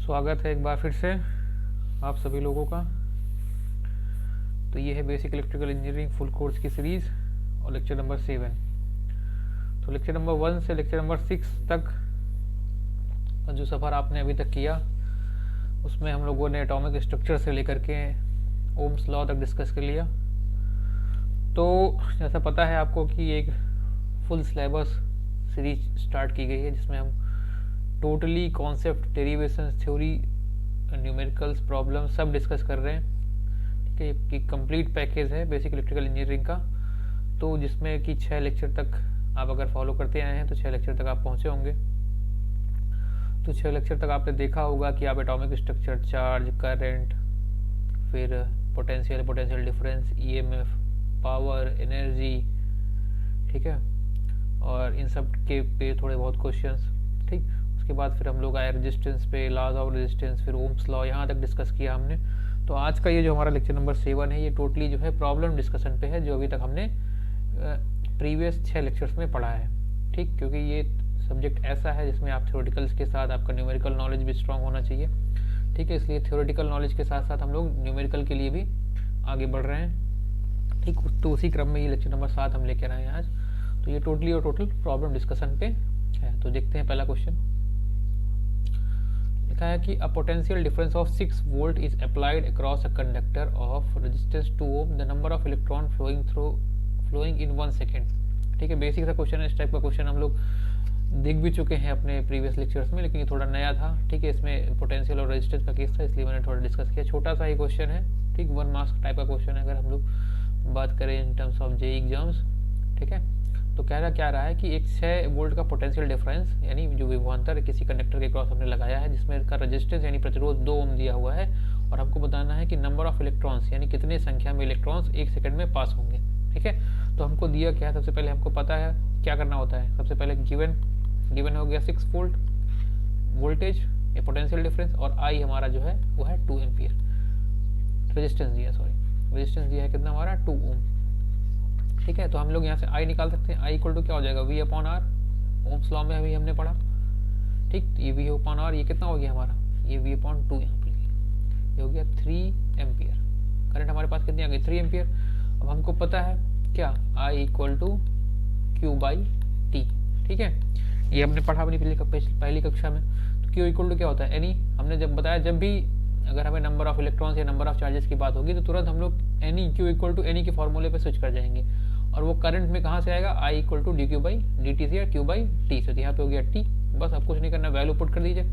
स्वागत है एक बार फिर से आप सभी लोगों का। तो ये है basic electrical engineering full course की सीरीज़ और लेक्चर नंबर 7। तो लेक्चर नंबर 1 से लेक्चर नंबर 6 तक जो सफ़र आपने अभी तक किया उसमें हम लोगों ने एटॉमिक स्ट्रक्चर से लेकर के ओम्स लॉ तक डिस्कस कर लिया। तो जैसा पता है आपको कि एक फुल सिलेबस सीरीज स्टार्ट की गई है जिसमें हम totally concept, derivation, theory, numericals, problem सब डिस्कस कर रहे हैं। ठीक है, कि कंप्लीट पैकेज है बेसिक इलेक्ट्रिकल इंजीनियरिंग का। तो जिसमें कि 6 लेक्चर तक आप अगर फॉलो करते आए हैं तो 6 लेक्चर तक आप पहुंचे होंगे। तो 6 लेक्चर तक आपने देखा होगा कि आप एटॉमिक स्ट्रक्चर, चार्ज, करंट, फिर potential difference, EMF, power, energy, ठीक है, और इन सब के पे थोड़े बहुत क्वेश्चंस। ठीक, उसके बाद फिर हम लोग आए रेजिस्टेंस पे, लॉज ऑफ रेजिस्टेंस, फिर ओम्स लॉ, यहाँ तक डिस्कस किया हमने। तो आज का ये जो हमारा लेक्चर नंबर 7 है ये टोटली जो है प्रॉब्लम डिस्कशन पे है, जो अभी तक हमने प्रीवियस 6 लेक्चर्स में पढ़ा है। ठीक, क्योंकि ये सब्जेक्ट ऐसा है जिसमें आप थ्योरेटिकल्स के साथ आपका न्यूमेरिकल नॉलेज भी स्ट्रांग होना चाहिए। ठीक है, इसलिए थ्योरेटिकल नॉलेज के साथ साथ हम लोग न्यूमेरिकल के लिए भी आगे बढ़ रहे हैं। ठीक, तो उसी क्रम में ये लेक्चर नंबर 7 हम लेकर आए हैं आज। तो ये टोटली और टोटल प्रॉब्लम डिस्कशन पे है। तो देखते हैं पहला क्वेश्चन। लिखा है कि a potential difference of 6 volt is applied across a conductor of resistance 2 ohm, the number of electron flowing in 1 second. ठीक है, बेसिक सा क्वेश्चन है। इस टाइप का क्वेश्चन हम लोग देख भी चुके हैं अपने प्रीवियस लेक्चर्स में, लेकिन ये थोड़ा नया था। ठीक है, इसमें पोटेंशियल और रेजिस्टेंस का केस था, इसलिए मैंने थोड़ा डिस्कस किया। छोटा सा ही क्वेश्चन है। ठीक, 1 मार्क्स टाइप का क्वेश्चन है अगर हम लोग बात करें in terms of JEE exams. ठीक है, तो कहना क्या रहा है कि एक 6 वोल्ट का पोटेंशियल डिफरेंस यानी जो विभवांतर किसी कंडक्टर के क्रॉस हमने लगाया है जिसमें का रेजिस्टेंस यानी प्रतिरोध 2 ओम दिया हुआ है, और हमको बताना है कि नंबर ऑफ इलेक्ट्रॉन्स यानी कितने संख्या में इलेक्ट्रॉन्स 1 सेकंड में पास होंगे। ठीक है, तो हमको दिया क्या है, सबसे पहले हमको पता है क्या करना होता है। सबसे पहले गिवन हो गया 6 वोल्ट वोल्टेज या पोटेंशियल डिफरेंस, और आई हमारा जो है वो है 2 एम्पियर। रेजिस्टेंस दिया है कितना हमारा 2 ओम। ठीक है, तो हम लोग यहाँ से आई निकाल सकते हैं। आई इक्वल टू क्या हो जाएगा, V upon R. Ohm's law में अभी हमने पढ़ा। ठीक, तो ये वी अपॉन आर ये कितना हो गया हमारा, ये वी अपॉन 2 यहाँ पे ये हो गया 3 एम्पियर। करंट हमारे पास कितनी आ गई, 3 एम्पियर। अब हमको पता है क्या, I equal to Q by T. ठीक है, ये हमने पढ़ा अपनी पहली कक्षा में। तो क्यू इक्वल टू क्या होता है, एनी। हमने जब बताया जब भी अगर हमें नंबर ऑफ इलेक्ट्रॉन्स या नंबर ऑफ चार्जेस की बात होगी तो तुरंत हम लोग n e q equal to n e के फॉर्मूले पे स्विच कर जाएंगे, और वो करंट में कहाँ से आएगा, I equal to D Q by D T से या क्यू बाई टी से। तो यहाँ पे हो गया टी, बस अब कुछ नहीं करना, वैल्यू पुट कर दीजिए।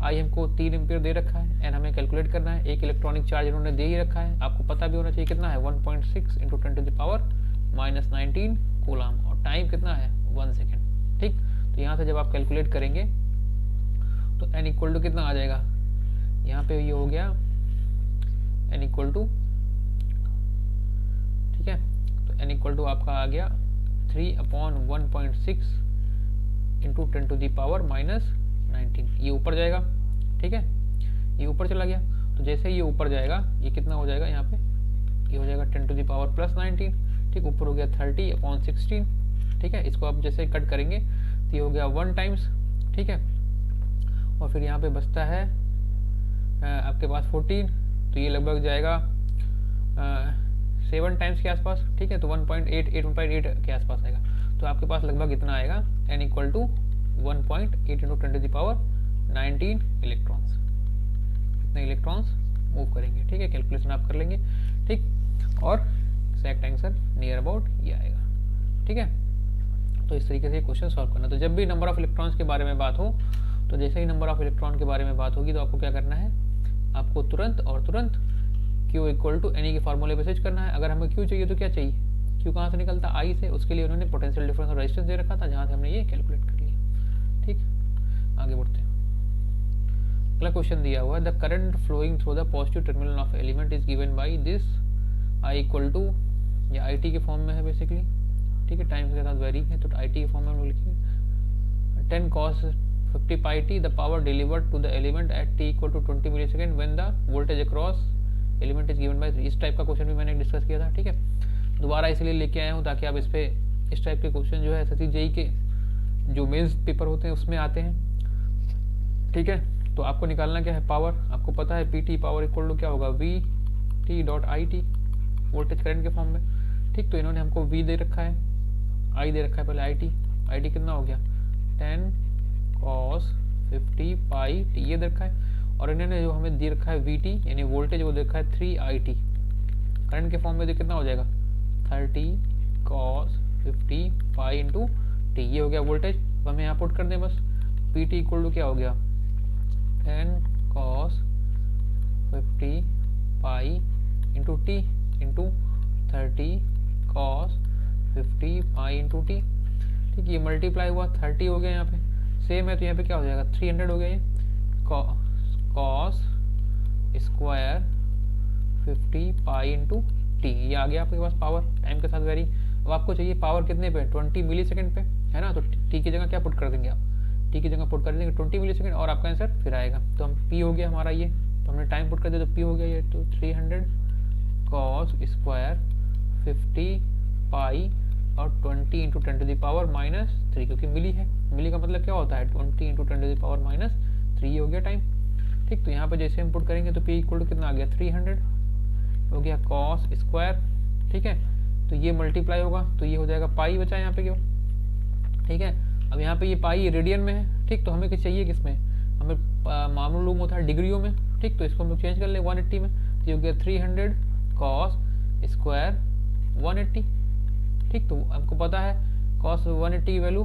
आई हमको 3 एम्पियर दे रखा है, एन हमें कैलकुलेट करना है। एक इलेक्ट्रॉनिक चार्ज इन्होंने दे ही रखा है, आपको पता भी होना चाहिए कितना है, 1.6 into 10 to the power -19 coulomb, और टाइम कितना है 1 सेकेंड। ठीक, तो यहाँ से जब आप कैलकुलेट करेंगे तो एन इक्वल टू कितना आ जाएगा, यहाँ पे ये हो गया एन इक्वल टू, ठीक है, तो एन इक्वल टू आपका आ गया 3/1.6 इंटू 10 टू दी पावर -19। ये ऊपर जाएगा। ठीक है, ये ऊपर चला गया। तो जैसे ये ऊपर जाएगा ये कितना हो जाएगा, यहाँ पे ये हो जाएगा 10 टू दी पावर +19। ठीक, ऊपर हो गया 30/16। ठीक है, इसको आप जैसे कट करेंगे तो ये हो गया 1 टाइम्स। ठीक है, और फिर यहाँ पे बचता है आपके पास 14, तो ये लगभग जाएगा 7 टाइम्स के आसपास। ठीक है, तो 1.8 के आसपास आएगा। तो आपके पास लगभग इतना आएगा, n equal to 1.8 into 10 to the power 19 electrons. इतने इलेक्ट्रॉन्स मूव करेंगे। ठीक है, कैलकुलेशन आप कर लेंगे। ठीक, और एक्जैक्ट आंसर नियर अबाउट ये आएगा। ठीक है, तो इस तरीके से क्वेश्चन सॉल्व करना। तो जब भी नंबर ऑफ इलेक्ट्रॉन्स के बारे में बात हो, तो जैसे ही नंबर ऑफ इलेक्ट्रॉन के बारे में बात होगी तो आपको क्या करना है, आपको तुरंत Q इक्वल टू एनी के फॉर्मूले पे स्विच करना है। अगर हमें Q चाहिए तो क्या चाहिए, Q कहाँ से निकलता है, I से। उसके लिए उन्होंने पोटेंशियल डिफरेंस और रेजिस्टेंस दे रखा था, जहाँ से हमने ये कैलकुलेट कर लिया। ठीक, आगे बढ़ते हैं। अगला क्वेश्चन दिया हुआ है, the current flowing through the positive terminal of element is given by this, I equal to, ये IT के फॉर्म में है बेसिकली। ठीक है, टाइम के साथ वेरी है, तो IT के फॉर्म में हम लोग लिखेंगे 10 cos 50 pi t the power delivered to the element at t equal to 20 millisecond when the voltage across element is given by 3। इस टाइप का क्वेश्चन भी मैंने डिस्कस किया था। ठीक है, दोबारा इसलिए लेके आया हूँ ताकि आप इस पे इस टाइप के क्वेश्चन जो है SSC जेईई के जो मेंस पेपर होते हैं उसमें आते हैं। ठीक है, तो आपको निकालना क्या है, पावर। आपको पता है P T power equal to क्या होगा, V T dot I T, voltage current के फॉर्म में। ठीक, तो इन्होंने हमको वी दे रखा है, आई दे रखा है पहले, आई टी कितना हो गया 10 cos 50 पाई टी ये दे रखा है, और इन्होंने जो हमें दे रखा है वी टी यानी वोल्टेज वो दे रखा है 3 आई टी, करंट के फॉर्म में तो कितना हो जाएगा 30 cos 50 पाई इंटू टी, ये हो गया वोल्टेज। अब हमें यहाँ पुट कर दें बस, पी टी इक्वल टू क्या हो गया 10 cos 50 pi into T into 30 cos 50 pi into T. ठीक, ये मल्टीप्लाई हुआ 30 हो गया यहाँ पे, सेम है तो यहाँ पे क्या हो जाएगा 300 हो गया, ये cos square 50 pi into T, ये आ गया आपके पास पावर टाइम के साथ वेरी। अब आपको चाहिए पावर कितने पे 20 मिली सेकेंड पे, है ना, तो टी की जगह क्या पुट कर देंगे आप, टी की जगह पुट कर देंगे 20 मिली सेकेंड और आपका आंसर फिर आएगा। तो हम पी हो गया हमारा ये, तो हमने टाइम पुट कर दिया तो पी हो गया ये, तो 300 cos स्क्वायर 50 पाई और 20 इंटू 10 टू द पावर -3, क्योंकि मिली है, मिली का मतलब क्या होता है 20 इंटू 10 टू द पावर -3 हो गया टाइम। ठीक, तो यहाँ पे जैसे हम पुट करेंगे तो पी इक्वल टू कितना आ गया 300 हो गया cos स्क्वायर। ठीक है, तो ये मल्टीप्लाई होगा तो ये हो जाएगा पाई बचा यहाँ पे क्यों। ठीक है, अब यहाँ पे ये पाई रेडियन में है। ठीक, तो हमें किस चाहिए किसमें, हमें मामूलूम होता है डिग्रियों में। ठीक, तो इसको हम लोग चेंज कर ले 180 में, तो ये हो गया 300 cos स्क्वायर 180। ठीक, तो हमको पता है cos 180 की वैल्यू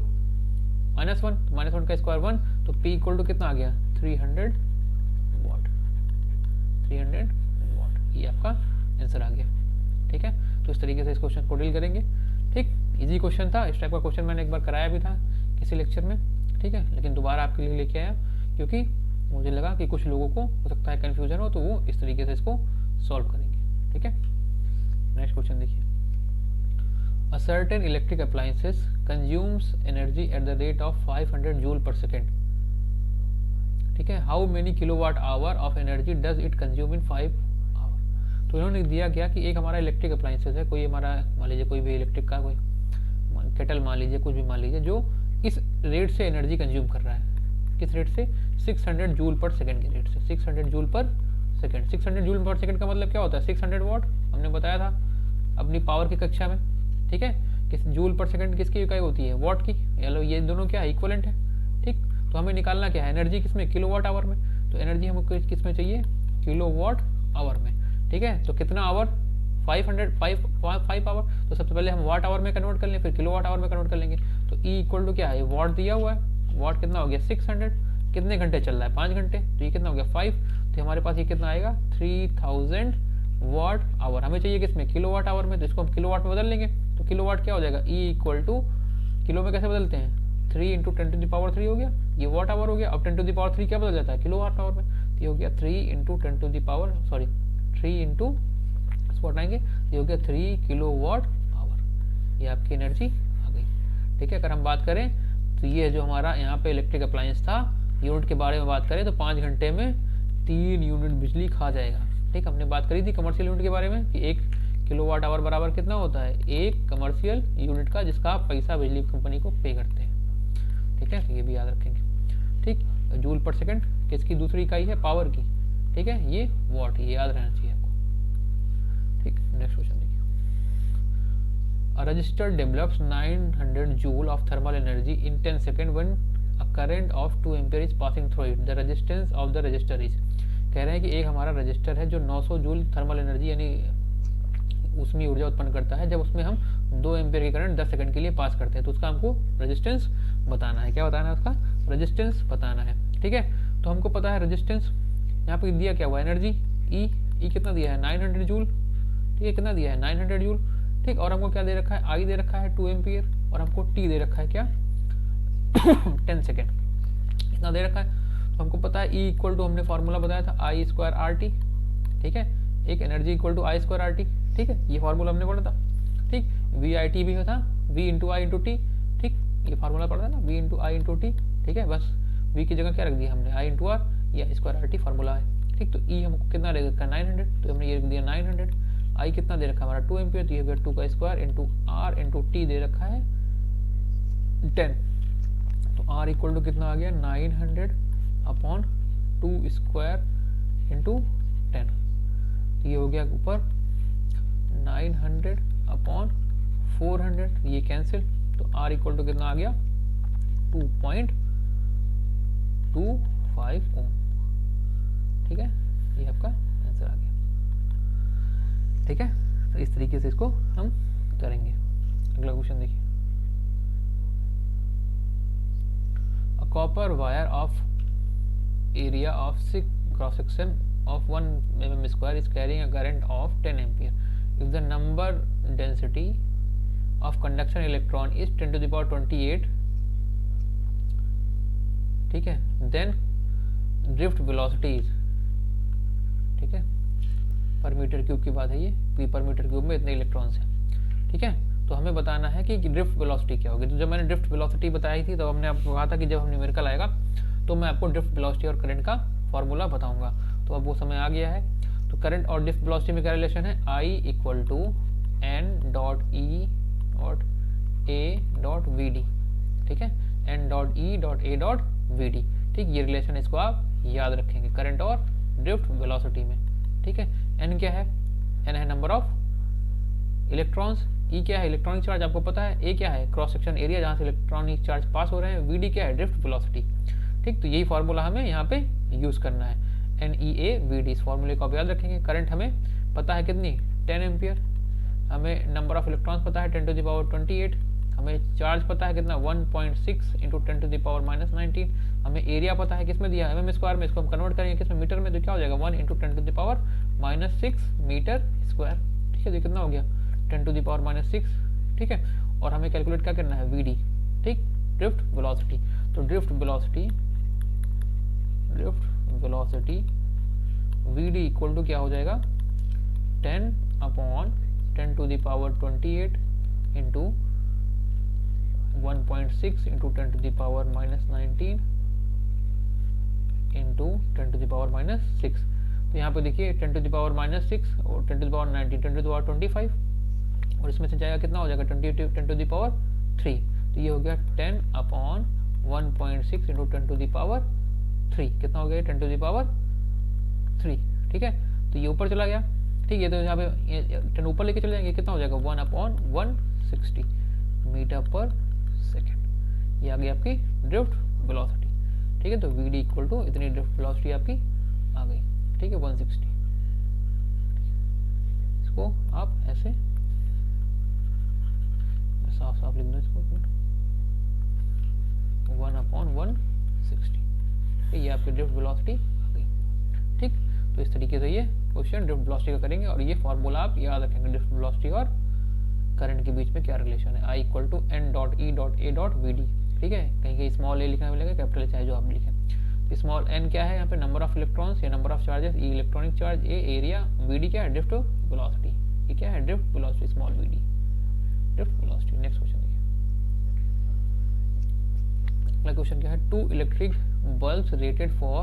-1, -1 का स्क्वायर 1, तो P इक्वल टू कितना आ गया 300 वाट, 300 वाट, ये आपका आंसर आ गया। ठीक है, तो इस तरीके से इस क्वेश्चन को डील करेंगे। ठीक, इजी क्वेश्चन था, इस टाइप का क्वेश्चन मैंने एक बार कराया भी था किसी लेक्चर में। ठीक है, लेकिन दोबारा आपके लिए लेके आया क्योंकि मुझे लगा कि कुछ लोगों को हो सकता है कन्फ्यूजन हो, तो वो इस तरीके से इसको सॉल्व करेंगे। ठीक है, नेक्स्ट क्वेश्चन देखिए, A certain electric appliances consumes energy at the rate of 500 joule per second. ठीक है, how many kilowatt hour of energy does it consume in 5 hour? तो इन्होंने दिया गया कि एक हमारा इलेक्ट्रिक अप्लायंसेस है, कोई हमारा मान लीजिए कोई भी इलेक्ट्रिक का कोई केटल मान लीजिए, कुछ भी मान लीजिए, जो इस रेट से एनर्जी कंज्यूम कर रहा है, किस रेट से 600 जूल पर सेकंड के रेट से, 600 जूल पर सेकंड। 600 जूल पर सेकंड का मतलब क्या होता है 600 वाट, हमने बताया था अपनी पावर की कक्षा में। ठीक है, किस जूल पर सेकंड किसकी इकाई होती है, वॉट की, ये दोनों क्या है इक्विवेलेंट है। ठीक, तो हमें निकालना क्या है एनर्जी किसमें, किलोवाट आवर में, तो एनर्जी हमको किसमें चाहिए किलोवाट आवर में। ठीक है, तो कितना आवर 5 आवर, तो सबसे पहले हम वाट आवर में कन्वर्ट कर लें, फिर किलोवाट आवर में कन्वर्ट कर लेंगे। तो ई इक्वल टू क्या है, वॉट दिया हुआ है, वॉट कितना हो गया 600, कितने घंटे चल रहा है 5 घंटे, तो ये कितना हो गया 5, तो हमारे पास ये कितना आएगा 3000 वाट आवर। हमें चाहिए किसमें किलोवाट आवर में, तो इसको हम किलोवाट में बदल लेंगे, तो किलोवाट क्या हो जाएगा ई इक्वल टू, किलो में कैसे बदलते हैं 3 इंटू 10 टू द पावर 3 हो गया, ये वाट आवर हो गया। अब 10 टू द पावर 3 क्या बदल जाता है किलोवाट आवर में, तो ये हो गया 3 into 10 to the power 3 into हटाएंगे, ये हो गया 3 किलोवाट आवर, ये आपकी एनर्जी आ गई। ठीक है, अगर हम बात करें तो ये जो हमारा यहाँ पे इलेक्ट्रिक अप्लायंस था, यूनिट के बारे में बात करें तो 5 घंटे में 3 यूनिट बिजली खा जाएगा। ठीक, हमने बात करी थी कमर्शियल यूनिट के बारे में कि 1 किलोवाट आवर बराबर कितना होता है 1 कमर्शियल यूनिट का, जिसका आप पैसा बिजली कंपनी को पे करते हैं। ठीक है, तो ये भी याद रखेंगे। ठीक, जूल पर सेकंड किसकी दूसरी इकाई है पावर की। ठीक है, ये वॉट, ये याद रहना चाहिए आपको। ठीक, नेक्स्ट क्वेश्चन देखिए, A resistor develops 900 joule of thermal energy in 10 seconds when a current of 2 ampere is passing through it. The resistance of the resistor is, कह रहे हैं कि एक हमारा रजिस्टर है जो 900 जूल थर्मल एनर्जी यानी उसमें ऊर्जा उत्पन्न करता है जब उसमें हम 2 एम्पियर की करंट 10 सेकंड के लिए पास करते हैं, तो उसका हमको रेजिस्टेंस बताना है। क्या बताना है उसका रेजिस्टेंस बताना है। ठीक है, तो हमको पता है रेजिस्टेंस, यहाँ पे दिया क्या हुआ एनर्जी ई कितना दिया है 900 जूल। ठीक है, कितना दिया है 900 जूल। ठीक, और हमको क्या दे रखा है आई दे रखा है 2 एम्पियर और हमको टी दे रखा है क्या 10 सेकेंड, इतना दे रखा है। तो हमको पता है ई इक्वल टू, हमने फॉर्मूला बताया था आई स्क्वायर आर टी। ठीक है, एक energy equal to I square R T. ठीक है, ये फॉर्मूला हमने पढ़ा था। ठीक, वी आई टी भी था, V into I into T. ठीक, ये फॉर्मूला पढ़ा था ना V into I into T. ठीक है, बस वी की जगह क्या रख दिया हमने आई इंटू आर, ये आई स्क्वायर आर टी फॉर्मूला है। ठीक, तो ई हमको कितना दे रखा है 900, तो हमने ये रख दिया 900। आई कितना दे रखा है हमारा 2 एम्पियर, तो ये 2 का square into R into T दे रखा है 10। तो आर इक्वल टू कितना आ गया 900 अपॉन 2 स्क्वायर इंटू 10, तो ये हो गया ऊपर 900 अपॉन 400, ये कैंसिल, तो R इक्वल टू कितना आ गया 2.25 ओम। ठीक है, ये आपका आंसर आ गया। ठीक है, तो इस तरीके से इसको हम करेंगे। अगला क्वेश्चन देखिए, a copper wire of area of 6 cross section of 1 mm square is carrying a current of 10 ampere. If the number density of conduction electron is 10 to the power 28, ठीक है, then drift velocity is, ठीक है, पर metre cube की बात है ये, p पर मीटर क्यूब में इतने इलेक्ट्रॉन्स हैं। ठीक है, तो हमें बताना है कि ड्रिफ्ट वेलोसिटी क्या होगी। तो जब मैंने ड्रिफ्ट वेलोसिटी बताई थी तो हमने आपको कहा था कि जब हम न्यूमेरिकल आएगा तो मैं आपको ड्रिफ्ट वेलोसिटी और करंट का फॉर्मूला बताऊंगा। तो अब वो समय आ गया है। तो करंट और ड्रिफ्ट वेलोसिटी में क्या रिलेशन है, I equal to n dot e dot A dot V D. ठीक है, n dot e dot A dot V D. ठीक, ये रिलेशन इसको आप याद रखेंगे करंट और ड्रिफ्ट वेलोसिटी में। ठीक है, एन क्या है, एन है नंबर ऑफ इलेक्ट्रॉन्स, ई क्या है इलेक्ट्रॉनिक चार्ज आपको पता है, ए क्या है क्रॉस सेक्शन एरिया जहाँ से इलेक्ट्रॉनिक चार्ज पास हो रहे हैं, वी डी क्या है ड्रिफ्ट वेलोसिटी। ठीक, तो यही फॉर्मूला हमें यहाँ पे यूज करना है, n e A V D. इस फॉर्मूले को आप याद रखेंगे। करंट हमें पता है कितनी 10 एम्पियर, हमें नंबर ऑफ इलेक्ट्रॉन्स पता है 10 टू द पावर 28, हमें चार्ज पता है कितना 1.6 इंटू 10 टू द पावर -19, हमें एरिया पता है किसमें दिया है mm स्क्वायर में, इसको हम कन्वर्ट करेंगे किसमें मीटर में, तो क्या हो जाएगा 1 into 10 to the power -6 metre square. ठीक है, तो कितना हो गया 10 टू द पावर -6। ठीक है, और हमें कैलकुलेट क्या करना है वी डी। ठीक, ड्रिफ्ट वेलोसिटी। तो drift velocity V D equal to क्या हो जाएगा 10 upon 10 to the power 28 into 1.6 into 10 to the power -19 into 10 to the power -6। तो यहाँ पे देखिए 10 टू द पावर -6 और 10 to the power 19, 10 to the power 25, और इसमें से जाएगा कितना हो जाएगा 10 टू द पावर 3। तो ये हो गया 10 upon 1.6 into 10 to the power 3, कितना हो गया 10 टू द पावर 3। ठीक है, तो ये ऊपर चला गया। ठीक है, तो यहाँ पे 10 ऊपर लेके चले जाएंगे, कितना हो जाएगा 1 अपॉन 160 मीटर पर सेकेंड। ये आ गई आपकी ड्रिफ्ट वेलोसिटी। ठीक है, तो वी डी इक्वल टू इतनी ड्रिफ्ट वेलोसिटी आपकी आ गई। ठीक है, 160। इसको आप ऐसे साफ साफ लिख दो इसको, 1 अपॉन 160। ये आपकी ड्रिफ्ट वेलोसिटी आ गई। ठीक, तो इस तरीके से ये क्वेश्चन ड्रिफ्ट वेलोसिटी का करेंगे, और ये फॉर्मूला आप याद रखेंगे ड्रिफ्ट वेलोसिटी और करंट के बीच में क्या रिलेशन है, I equal to n dot e dot A dot V D. ठीक है, कहीं कहीं स्मॉल ए लिखना मिलेगा, कैपिटल चाहे जो आप लिखें। स्मॉल एन क्या है यहाँ पे नंबर ऑफ इलेक्ट्रॉन्स या number of charges, e electronic charge, A area, V D क्या है ड्रिफ्ट वेलोसिटी। ये क्या है drift velocity, small V D drift velocity. Next question देखिए, अगला क्वेश्चन क्या है, 2 electric bulbs rated for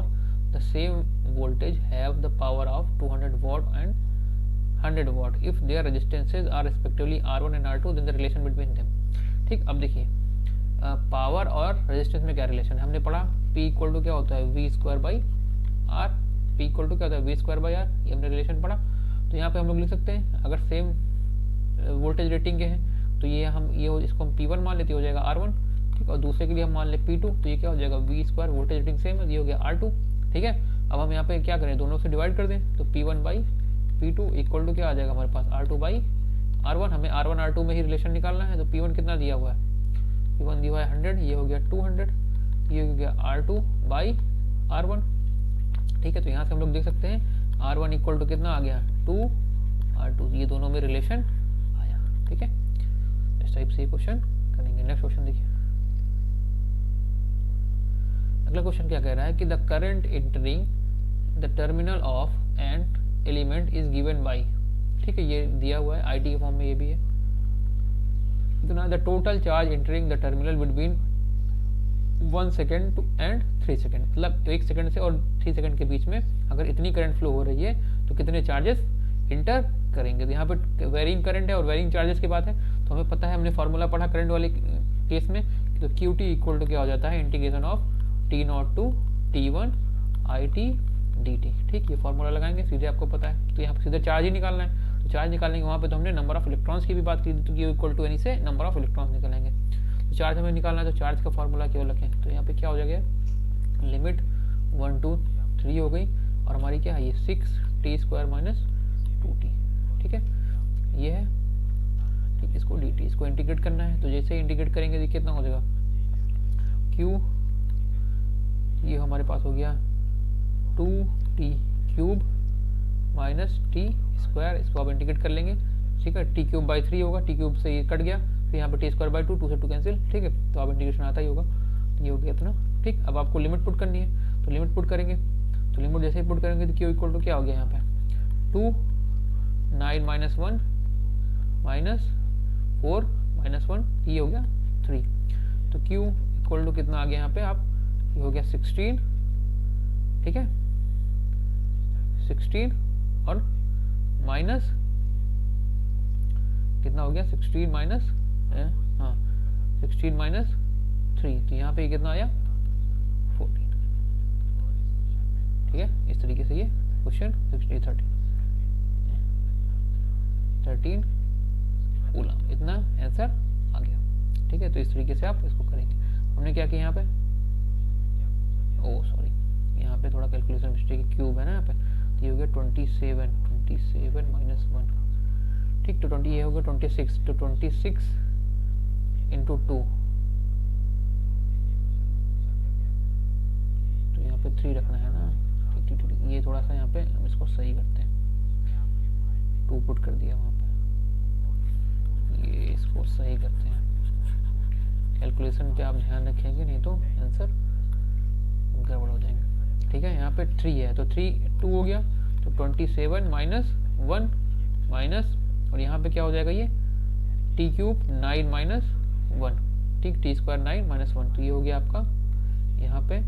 the same voltage have the power of 200 watt and 100 watt if their resistances are respectively R1 and R2 then the relation between them। ठीक, अब देखिए power और resistance में क्या रिलेशन है, हमने पढ़ा P इक्वल टू क्या होता है V square by R, P equal to क्या होता है V स्क्वायर बाई R, ये हमने रिलेशन पढ़ा। तो यहाँ पे हम लोग लिख सकते हैं अगर सेम वोल्टेज रेटिंग के हैं तो ये इसको हम P1 मान लेते हो जाएगा R1। ठीक, और दूसरे के लिए हम मान ले P2, तो ये क्या हो जाएगा V square, voltage rating same है, ये हो गया R2। ठीक है, अब हम यहाँ पे क्या करें दोनों से डिवाइड कर दें, तो P1 by P2 equal to क्या आ जाएगा हमारे पास R2 बाई R1। हमें R1 R2 में ही रिलेशन निकालना है। तो P1 कितना दिया हुआ है, P1 दिया हुआ है 100, ये हो गया 200, ये हो गया R2 बाई R1। ठीक है, तो यहाँ से हम लोग देख सकते हैं R1 इक्वल टू कितना आ गया 2 R2, ये दोनों में रिलेशन आया। ठीक है, इस टाइप से क्वेश्चन करेंगे। नेक्स्ट क्वेश्चन देखिए, अगला क्वेश्चन क्या कह रहा है कि the current entering the terminal of an element is given by. ठीक है, ये दिया हुआ है आईटी के फॉर्म में, ये भी है। इतना the total charge entering the terminal between 1 second and 3 second, मतलब 1 सेकेंड से और 3 सेकेंड के बीच में अगर इतनी करंट फ्लो हो रही है तो कितने चार्जेस इंटर करेंगे। तो यहाँ पे वेरिंग करंट है और वेरिंग चार्जेस की बात है, तो हमें पता है, हमने फॉर्मूला पढ़ा करंट वाले केस में, तो क्यू टी इक्वल टू क्या हो जाता है integration of T0 to T1 I T D T. ठीक, ये फॉर्मूला लगाएंगे, सीधे आपको पता है। तो यहाँ पर सीधे चार्ज ही निकालना है, तो चार्ज निकालने के वहाँ पे तो हमने नंबर ऑफ इलेक्ट्रॉन्स की भी बात की थी, तो इक्वल टू एनी से नंबर ऑफ इलेक्ट्रॉन्स निकालेंगे। तो चार्ज हमें निकालना है, तो चार्ज का फॉर्मूला केवल रखें, तो यहाँ पे क्या हो जाएगा, लिमिट 1 to 3 हो गई, और हमारी क्या है ये 6t² माइनस 2t। ठीक है, ये है। ठीक, इसको dt, इसको इंटीग्रेट करना है, तो जैसे इंटीग्रेट करेंगे देखिए कितना हो जाएगा, q, ये हमारे पास हो गया 2t³ माइनस t², इसको आप इंटीग्रेट कर लेंगे। ठीक है, t³/3 होगा, t³ से ये कट गया, फिर यहाँ पे t²/2, 2 से 2 कैंसिल। ठीक है, तो आप इंटीग्रेशन आता ही होगा, ये हो गया इतना। ठीक, अब आपको लिमिट पुट करनी है, तो लिमिट पुट करेंगे, तो लिमिट जैसे ही पुट करेंगे तो q इक्वल टू क्या हो गया यहाँ पे 2 9 - 1 माइनस 4 - 1, ये हो गया 3। तो q इक्वल टू कितना आ गया यहाँ पे आप, ये हो गया 16। ठीक है, 16 और माइनस कितना हो गया 16 माइनस, हाँ 16 माइनस 3, तो यहाँ पे कितना आया 14। ठीक है, इस तरीके से ये क्वेश्चन 13 कूलम, इतना आंसर आ गया। ठीक है, तो इस तरीके से आप इसको करेंगे। हमने क्या किया यहाँ पे, ओ सॉरी, यहाँ पे थोड़ा कैलकुलेशन मिस्टेक, क्यूब है ना यहाँ पे, तो ये हो गया 27 माइनस 1। ठीक, तो 20 ये हो गया 26, तो 26 इंटू 2, तो यहाँ पे 3 रखना है ना। ठीक, ये थोड़ा सा यहाँ पे हम इसको सही करते हैं, 2 पुट कर दिया वहाँ पे, ये इसको सही करते हैं। कैलकुलेशन पे आप ध्यान रखेंगे, नहीं तो आंसर गड़बड़ हो जाएंगे। ठीक है, यहाँ पे 3 है, तो 2 हो गया, तो 27 माइनस 1 माइनस, और यहाँ पे क्या हो जाएगा ये t³ 9 माइनस 1। ठीक, t² 9 माइनस 1, तो ये हो गया आपका यहाँ पे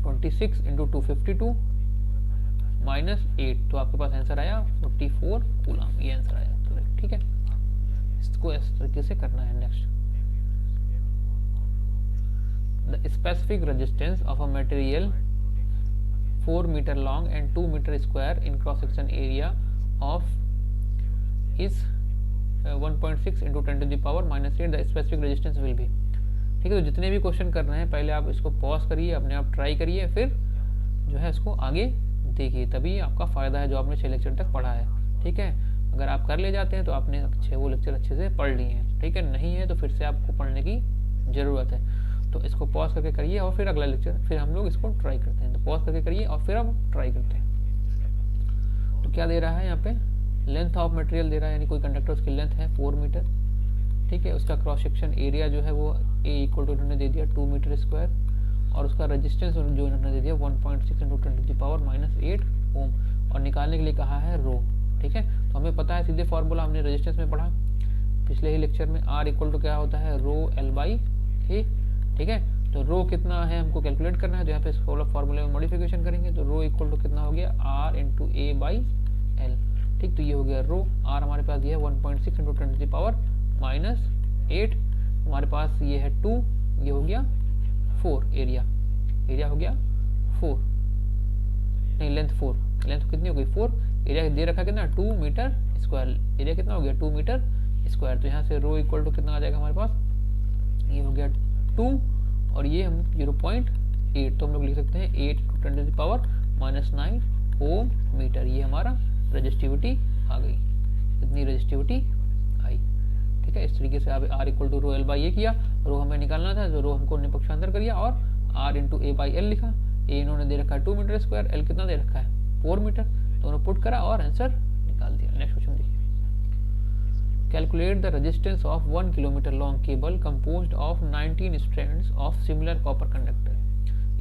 26 इंटू 2 52 माइनस 8, तो आपके पास आंसर आया 44 कूलम, ये आंसर आया करेक्ट। ठीक है, इसको इस तरीके से करना है। Next, the specific resistance of a material 4 metre long and 2 metre square in cross section area of is 1.6 into 10 to the power minus 8 the specific resistance will be। ठीक है, तो जितने भी क्वेश्चन कर रहे हैं पहले आप इसको पॉज करिए, अपने आप ट्राई करिए, फिर जो है इसको आगे देखिए, तभी आपका फ़ायदा है जो आपने 6 लेक्चर तक पढ़ा है। ठीक है, अगर आप कर ले जाते हैं तो आपने वो लेक्चर अच्छे से पढ़ लिए हैं। ठीक है, नहीं है तो फिर से आपको पढ़ने की ज़रूरत है, तो इसको पॉज करके करिए और फिर अगला लेक्चर फिर हम लोग इसको ट्राई करते हैं। तो पॉज करके करिए और फिर हम ट्राई करते हैं। तो क्या दे रहा है यहाँ पे, लेंथ ऑफ मटेरियल दे रहा है, यानी कोई कंडक्टर उसकी लेंथ है 4 मीटर। ठीक है, उसका क्रॉस सेक्शन एरिया जो है वो A इक्वल टू उन्होंने दे दिया 2 मीटर स्क्वायर, और उसका रेजिस्टेंस जो उन्होंने दे दिया 1.6 into 10 to the power minus 8 ohm, और निकालने के लिए कहा है रो। ठीक है, तो हमें पता है सीधे फॉर्मूला हमने रेजिस्टेंस में पढ़ा पिछले ही लेक्चर में, R इक्वल टू क्या होता है रो L/A। ठीक है, तो रो कितना है हमको कैलकुलेट करना है, तो यहाँ पे फॉर्मूले में मॉडिफिकेशन करेंगे, तो रो इक्वल टू कितना हो गया R इंटू A/L। ठीक, तो ये हो गया रो, R हमारे पास ये है 1.6 into 10 to the power minus 8, हमारे पास ये है 2, ये हो गया 4, एरिया हो गया 4, नहीं लेंथ 4, लेंथ कितनी हो गई 4, एरिया दे रखा कितना 2 मीटर स्क्वायर, एरिया कितना हो गया 2 मीटर स्क्वायर। तो यहाँ से रो इक्वल टू कितना आ जाएगा हमारे पास, ये हो गया 2 और ये हम 0.8, तो हम लोग लिख सकते हैं 8 into 10 to the power minus 9 ohm metre. ये हमारा रेजिस्टिविटी आ गई, इतनी रेजिस्टिविटी आई। ठीक है, इस तरीके से आप R equal to row L/A किया, रो हमें निकालना था तो रो हमको निपक्षांतर कर दिया और R इंटू A/L लिखा। A इन्होंने दे रखा है 2 मीटर स्क्वायर, L कितना दे रखा है 4 मीटर, दोनों पुट करा और आंसर निकाल दिया। नेक्स्ट क्वेश्चन देखिए, calculate the resistance of 1 kilometre long cable composed of 19 strands of similar copper conductor,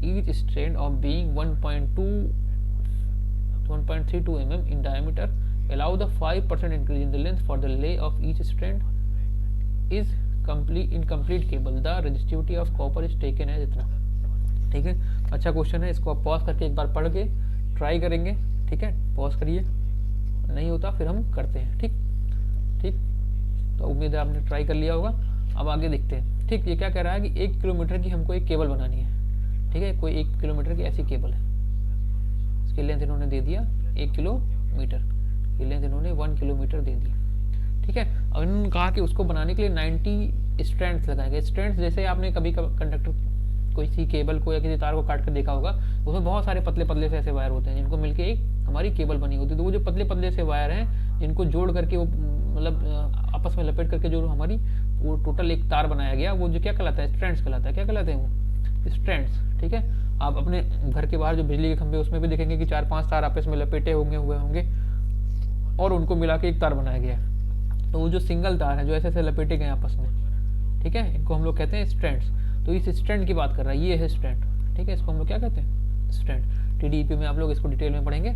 each strand of being 1.32 mm in diameter, allow the 5% increase in the length for the lay of each strand is incomplete cable, the resistivity of copper is taken as इतना। ठीक है, अच्छा question है, इसको आप pause करके एक बार पढ़ के ट्राई करेंगे। ठीक है, पॉज करिए, नहीं होता फिर हम करते हैं। ठीक, तो उम्मीद है आपने ट्राई कर लिया होगा। अब आगे देखते हैं। ठीक, ये क्या कह रहा है कि 1 किलोमीटर की हमको एक केबल बनानी है। ठीक है, कोई 1 किलोमीटर की ऐसी केबल है। उसकी लेंथ इन्होंने दे दिया 1 किलोमीटर, ये लेंथ इन्होंने 1 किलोमीटर दे दी। ठीक है, अब इन्होंने कहा कि उसको बनाने के लिए 90 स्ट्रैंड्स लगाए गए। स्ट्रैंड्स जैसे आपने कभी कंडक्टर कोई सी केबल को या किसी तार को काट कर देखा होगा, उसमें बहुत सारे पतले पतले से ऐसे वायर होते हैं जिनको मिलके एक हमारी केबल बनी होती है। तो वो जो पतले पतले से वायर हैं जिनको जोड़ करके वो मतलब आपस में लपेट करके जो हमारी वो टोटल एक तार बनाया गया, वो जो क्या कहलाता है, स्ट्रैंड्स कहलाता है। क्या कहलाते हैं वो, स्ट्रैंड्स। ठीक है, आप अपने घर के बाहर जो बिजली के खंभे उसमें भी देखेंगे कि 4-5 तार आपस में लपेटे हुए होंगे और उनको मिला के एक तार बनाया गया। तो वो जो सिंगल तार है जो ऐसे ऐसे लपेटे गए आपस में, ठीक है, इनको हम लोग कहते हैं स्ट्रैंड्स। तो इस स्ट्रैंड की बात कर रहा है, ये है स्ट्रैंड। ठीक है, इसको हम लोग क्या कहते हैं, स्ट्रैंड। टीडीपी में आप लोग इसको डिटेल में पढ़ेंगे,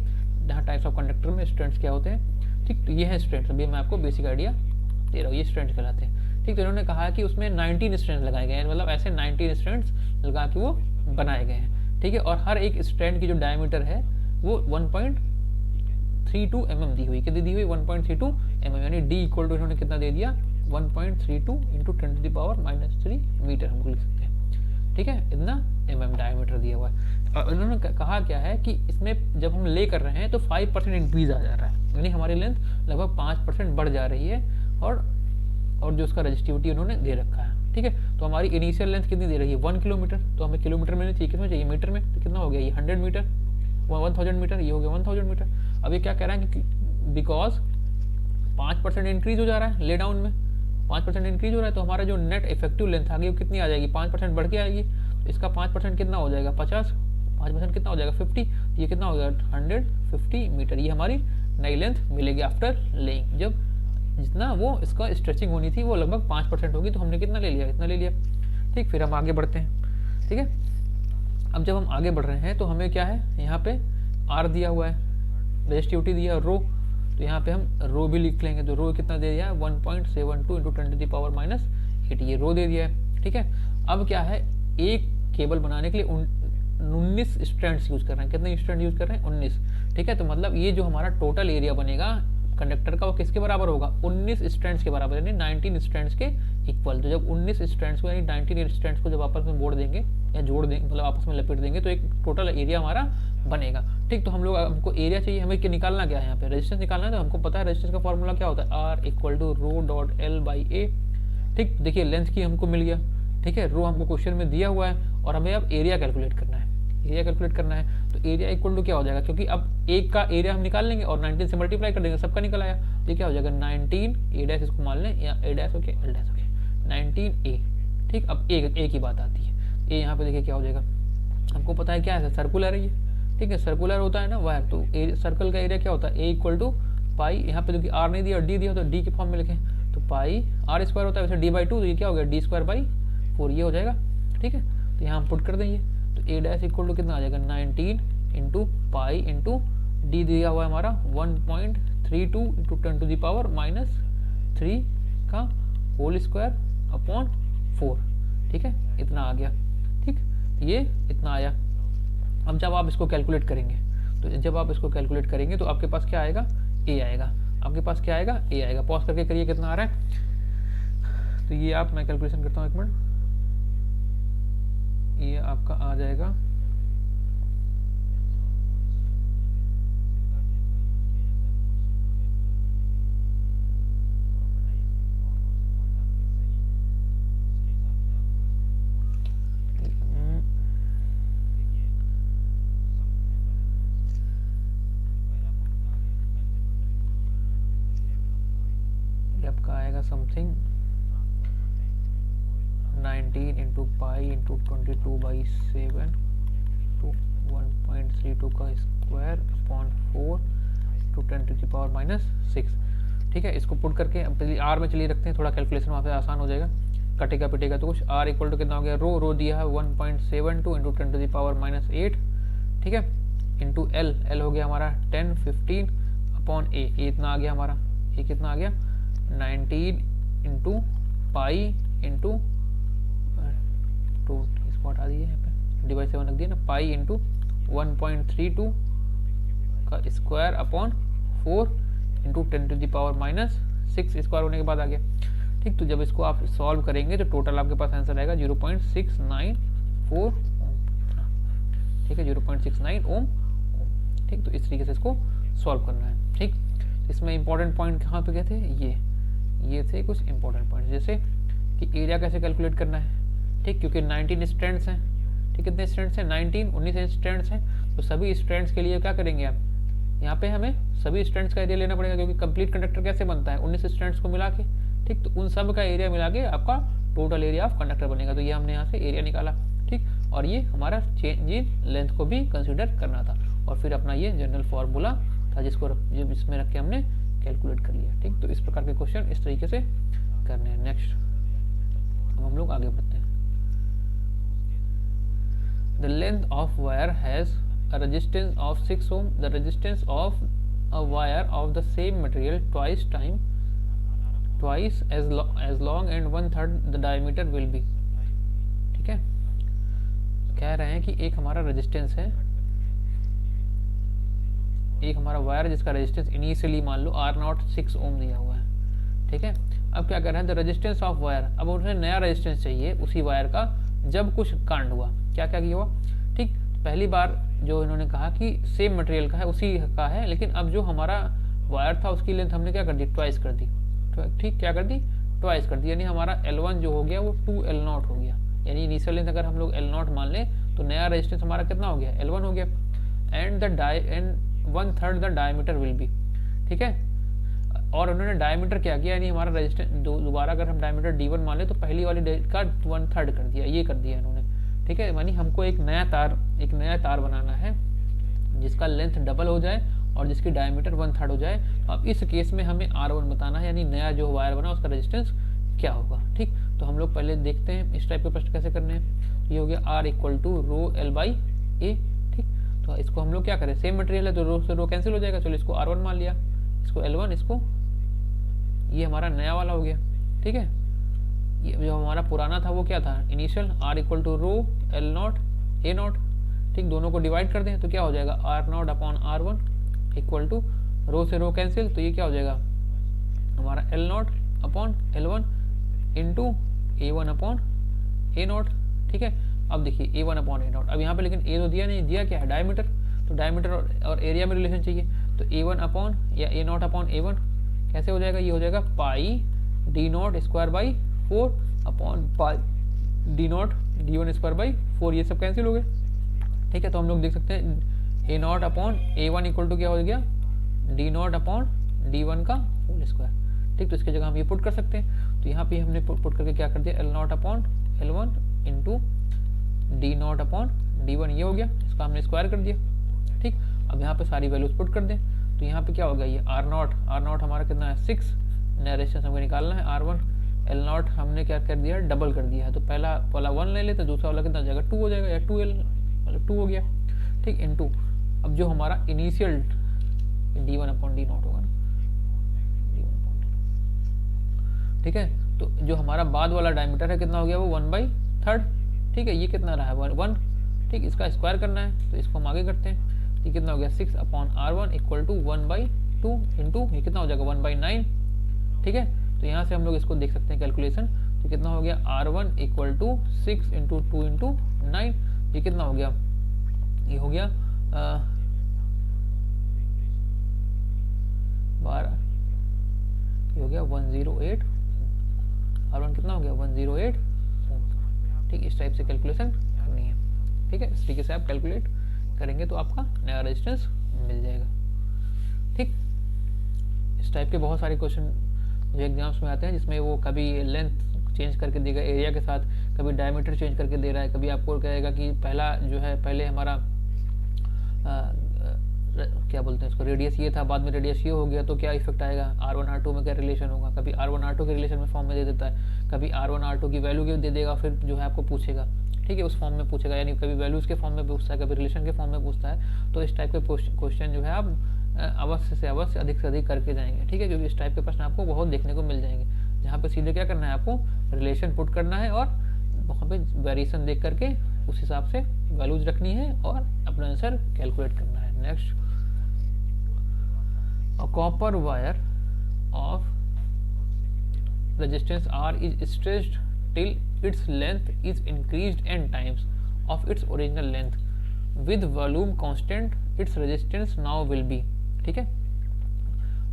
जहाँ टाइप्स ऑफ कंडक्टर में स्ट्रैंड्स क्या होते हैं। ठीक, तो ये है स्ट्रैंड्स। अभी मैं आपको बेसिक आइडिया दे रहा हूँ, ये स्ट्रैंड्स कहलाते हैं। ठीक, तो इन्होंने कहा कि उसमें 19 स्ट्रैंड लगाए गए हैं, मतलब ऐसे 19 स्ट्रैंड्स लगा के वो बनाए गए हैं। ठीक है, और हर एक स्ट्रैंड की जो डायमीटर है वो 1.32 mm दी हुई, कितनी दी हुई, 1.32 mm, यानी डी इक्वल टू इन्होंने कितना दे दिया, 1.32 इंटू 10⁻³ मीटर हमको लिख सकते हैं। ठीक है, इतना mm डायमीटर दिया हुआ है। और इन्होंने कहा क्या है कि इसमें जब हम ले कर रहे हैं तो 5% इंक्रीज आ जा रहा है, यानी हमारी लेंथ लगभग 5% बढ़ जा रही है। और जो उसका रजिस्टिविटी उन्होंने दे रखा है। ठीक है, तो हमारी इनिशियल लेंथ कितनी दे रही है, 1 किलोमीटर। तो हमें किलोमीटर में नहीं चाहिए, किसमें चाहिए, मीटर में। तो कितना हो गया ये, 100 मीटर, 1000 मीटर, ये हो गया 1000 मीटर। अब ये क्या कह रहा है कि बिकॉज 5% इंक्रीज हो जा रहा है ले डाउन में, 5% इंक्रीज हो रहा है, तो हमारा जो नेट इफेक्टिव लेंथ आ गई वो कितनी आ जाएगी, 5% बढ़ के आएगी। तो इसका 5% कितना हो जाएगा, 50, 5% कितना हो जाएगा, 50। ये कितना हो गया, 150 मीटर। ये हमारी नई लेंथ मिलेगी आफ्टर लेइंग। जब जितना वो इसका स्ट्रेचिंग होनी थी वो लगभग 5% होगी, तो हमने कितना ले लिया, इतना ले लिया। ठीक, फिर हम आगे बढ़ते हैं। ठीक है, अब जब हम आगे बढ़ रहे हैं तो हमें क्या है, यहाँ पे आर दिया हुआ है, रेजिस्टिविटी दिया रो, तो यहाँ पे हम रो भी लिख लेंगे। तो रो कितना दे दिया है, 1.72 इंटू 10⁻8, ये रो दे दिया है। ठीक है, अब क्या है, एक केबल बनाने के लिए 19 स्ट्रैंड्स यूज कर रहे हैं। कितने स्ट्रैंड यूज कर रहे हैं, 19। ठीक है, तो मतलब ये जो हमारा टोटल एरिया बनेगा कंडक्टर का वो किसके बराबर होगा, 19 स्ट्रैंड्स के बराबर, यानी 19 स्ट्रैंड्स के इक्वल। तो जब 19 स्ट्रैंड्स को यानी 19 स्ट्रैंड्स को जब आपस में जोड़ देंगे या जोड़ देंगे, मतलब आपस में लपेट देंगे, तो एक टोटल एरिया हमारा बनेगा। ठीक, तो हमको एरिया चाहिए, हमें क्या निकालना, क्या है यहाँ पे रेजिस्टेंस निकालना है। तो हमको पता है रेजिस्टेंस का फॉर्मूला क्या होता है, R equal to rho dot L by A. ठीक, देखिए लेंथ की हमको मिल गया। ठीक है, रो हमको क्वेश्चन में दिया हुआ है और हमें अब एरिया कैलकुलेट करना है। एरिया कैलकुलेट करना है तो एरिया इक्वल टू क्या हो जाएगा, क्योंकि अब एक का एरिया हम निकाल लेंगे और 19 से मल्टीप्लाई कर देंगे, सबका निकल आया। तो क्या हो जाएगा, 19 ए डैश, इसको मान लें, या A dash okay, L dash okay, 19 A. ठीक, अब ए की बात आती है। ए यहाँ पे देखिए क्या हो जाएगा, हमको पता है क्या है, सर्कुलर है ये। ठीक है, सर्कुलर होता है ना वायर, तो सर्कल का एरिया क्या होता है, ए इक्वल टू पाई, यहाँ पे देखिए आर नहीं दिया और डी दिया, तो डी के फॉर्म में लिखें तो पाई आर स्क्वायर होता है, वैसे डी बाई 2, तो ये क्या हो गया, डी स्क्वायर बाई 4, ये हो जाएगा। ठीक है, तो यहाँ हम पुट कर देंगे, तो ए डैश इक्वल टू कितना आ जाएगा, 19 इंटू पाई इंटू डी दिया हुआ है हमारा 1.32 इंटू 10⁻³ का होल स्क्वायर अपॉन 4। ठीक है, इतना आ गया। ठीक, ये इतना आया। अब जब आप इसको कैलकुलेट करेंगे, तो जब आप इसको कैलकुलेट करेंगे तो आपके पास क्या आएगा, ए आएगा। आपके पास क्या आएगा, ए आएगा। पॉज करके करिए कितना आ रहा है, तो ये आप, मैं कैलकुलेशन करता हूँ एक मिनट, ये आपका आ जाएगा 19 इंटू पाई इंटू 22/7 टू 1.32 का स्क्वायर अपॉन 4 टू 10⁻⁻6। ठीक है, इसको पुट करके अब आर में चलिए रखते हैं, थोड़ा कैलकुलेशन वहाँ पे आसान हो जाएगा, कटेगा पिटेगा तो कुछ। आर इक्वल टू कितना हो गया, रो दिया है 1.72 इंटू 10⁻⁻8। ठीक है, इंटू एल हो गया हमारा 10, 15 अपॉन ए इतना आ गया हमारा, ये कितना आ गया 19 इंटू पाई इंटू इसको हटा दिए, यहाँ पे डिवाइड 7 रख दिया ना, पाई इंटू 1.32 का स्क्वायर अपॉन 4 इंटू 10⁻⁻6 स्क्वायर होने के बाद आ गया। ठीक, तो जब इसको आप सॉल्व करेंगे तो टोटल आपके पास आंसर आएगा 0.694 ओम। ठीक है, 0.69 ओम। ठीक, तो इस तरीके से इसको सॉल्व करना है। ठीक, इसमें इंपॉर्टेंट पॉइंट कहाँ पे गए थे, ये थे कुछ इंपॉर्टेंट पॉइंट, जैसे कि एरिया कैसे कैलकुलेट करना है। ठीक, क्योंकि 19 स्ट्रैंड्स हैं। ठीक, कितने स्ट्रैंड्स हैं, 19 स्ट्रैंड्स हैं। तो सभी स्ट्रैंड्स के लिए क्या करेंगे आप, यहाँ पे हमें सभी स्ट्रैंड्स का एरिया लेना पड़ेगा, क्योंकि कंप्लीट कंडक्टर कैसे बनता है, 19 स्ट्रैंड्स को मिला के। ठीक, तो उन सब का एरिया मिला के आपका टोटल एरिया ऑफ कंडक्टर बनेगा। तो ये हमने यहाँ से एरिया निकाला। ठीक, और ये हमारा चेंज इन लेंथ को भी कंसिडर करना था, और फिर अपना ये जनरल फार्मूला था जिसमें रख के हमने कैलकुलेट कर लिया। ठीक, तो इस प्रकार के क्वेश्चन इस तरीके से करने हैं। नेक्स्ट अब हम लोग आगे बढ़ते हैं। The length of wire has a resistance of 6 ohm. The resistance of a wire of the same material twice as long and 1/3 the diameter will be. ठीक है, कह रहे हैं कि एक हमारा रेजिस्टेंस है, एक हमारा वायर जिसका रेजिस्टेंस इनिशियली मान लो R0 6 ओम दिया हुआ है। ठीक है, अब क्या कर रहे हैं, द रेजिस्टेंस ऑफ वायर, अब उन्हें नया रेजिस्टेंस चाहिए उसी वायर का जब कुछ कांड हुआ। क्या क्या किया हुआ, ठीक, पहली बार जो इन्होंने कहा कि सेम मटेरियल का है, उसी का है, लेकिन अब जो हमारा वायर था उसकी लेंथ हमने क्या कर दी, ट्वाइस कर दी। ठीक, क्या कर दी, ट्वाइस कर दी, यानी हमारा L1 जो हो गया वो 2L0 हो गया। यानी इनिशियल लेंथ अगर हम लोग L0 मान लें तो नया रेजिस्टेंस हमारा कितना हो गया, L1 हो गया। And 1/3 the diameter will be. ठीक है, और उन्होंने डायमीटर क्या किया, यानी हमारा रेजिस्टेंस दोबारा अगर हम डायमीटर D1 मान ले तो पहली वाली का 1/3 कर दिया, ये कर दिया इन्होंने। ठीक है, यानी हमको एक नया तार बनाना है जिसका लेंथ डबल हो जाए और जिसकी डायमीटर 1/3 हो जाए। तो अब इस केस में हमें R1 बताना है, यानी नया जो वायर बना उसका रेजिस्टेंस क्या होगा। ठीक, तो हम लोग पहले देखते हैं इस टाइप के प्रश्न कैसे करने हैं। ये हो गया R = ρl/a। ठीक, तो इसको हम लोग क्या करें, सेम मटेरियल है तो रो से रो कैंसिल हो जाएगा, चलो इसको R1 मान लिया, इसको L1, इसको ये हमारा नया वाला हो गया। ठीक है, ये जो हमारा पुराना था वो क्या था, इनिशियल R = ρl0 a0। ठीक, दोनों को डिवाइड कर दें तो क्या हो जाएगा, R0/R1 = रो से रो कैंसिल, तो ये क्या हो जाएगा हमारा L0/L1 इंटू A1/A0। ठीक है, अब देखिए A1/A0, अब यहाँ पे लेकिन A तो दिया नहीं, दिया क्या है, डायमीटर। तो डायमीटर और एरिया में रिलेशन चाहिए, तो A1 या A0/A1 कैसे हो जाएगा, ये हो जाएगा पाई D0² 4 पाई D0 D1² 4, ये सब कैंसिल हो गए। ठीक है, तो हम लोग देख सकते हैं A0/A1 = क्या हो गया, D0/D1 का होल स्क्वायर। ठीक, तो इसकी जगह हम ये पुट कर सकते हैं, तो यहाँ पे हमने पुट करके क्या कर दिया, L0/L1 इंटू D0/D1, ये हो गया, इसका हमने स्क्वायर कर दिया। ठीक, अब यहाँ पे सारी वैल्यूज पुट कर दें, तो यहाँ पे क्या होगा, ये R0 हमारा कितना है 6, नया रेजिस्टेंस हमको निकालना है R1। L0 हमने क्या कर दिया, डबल कर दिया है, तो पहला वाला 1 ले लेते, दूसरा वाला कितना जाएगा 2 हो जाएगा, या 2L मतलब 2 हो गया। ठीक, इनटू अब जो हमारा इनिशियल D1/D0 होगा ना, ठीक है, तो जो हमारा बाद वाला डायमीटर है कितना हो गया, वो 1/3। ठीक है, ये कितना रहा है 1। ठीक, इसका स्क्वायर करना है, तो इसको हम आगे करते हैं, ये कितना हो गया 6/R1 = 1/2 इंटू ये कितना हो जाएगा 1/9। ठीक है, तो यहाँ से हम लोग इसको देख सकते हैं कैलकुलेशन, तो कितना हो गया R1 = 6 इंटू 2 इंटू 9, ये कितना हो गया, ये हो गया 12, ये हो गया 108। R1 कितना हो गया 108। ठीक, इस टाइप से कैलकुलेशन करनी है। ठीक है, इस तरीके से आप कैलकुलेट करेंगे तो आपका नया रेजिस्टेंस मिल जाएगा। ठीक, इस टाइप के बहुत सारे क्वेश्चन जो एग्जाम्स में आते हैं, जिसमें वो कभी लेंथ चेंज करके देगा एरिया के साथ, कभी डायमीटर चेंज करके दे रहा है, कभी आपको कहेगा कि पहला जो है पहले हमारा क्या बोलते हैं इसको, रेडियस ये था, बाद में रेडियस ये हो गया, तो क्या इफेक्ट आएगा, R1 R2 में क्या रिलेशन होगा। कभी R1 R2 के रिलेशन में फॉर्म में दे देता है, कभी R1 R2 की वैल्यू दे देगा, फिर जो है आपको पूछेगा। ठीक है, उस फॉर्म में पूछेगा, यानी कभी वैल्यूज के फॉर्म में पूछता है, कभी रिलेशन के फॉर्म में पूछता है। तो इस टाइप के क्वेश्चन जो है आप अवश्य से अधिक करके जाएंगे। ठीक है, क्योंकि इस टाइप के प्रश्न आपको बहुत देखने को मिल जाएंगे, जहाँ पे सीधे क्या करना है, आपको रिलेशन पुट करना है और वहाँ पे वेरिएशन देख करके उस हिसाब से वैल्यूज रखनी है और अपना आंसर कैलकुलेट करना है। Next, a copper wire of resistance R is stretched till its length is increased n times of its original length. With volume constant its resistance now will be. ठीक है,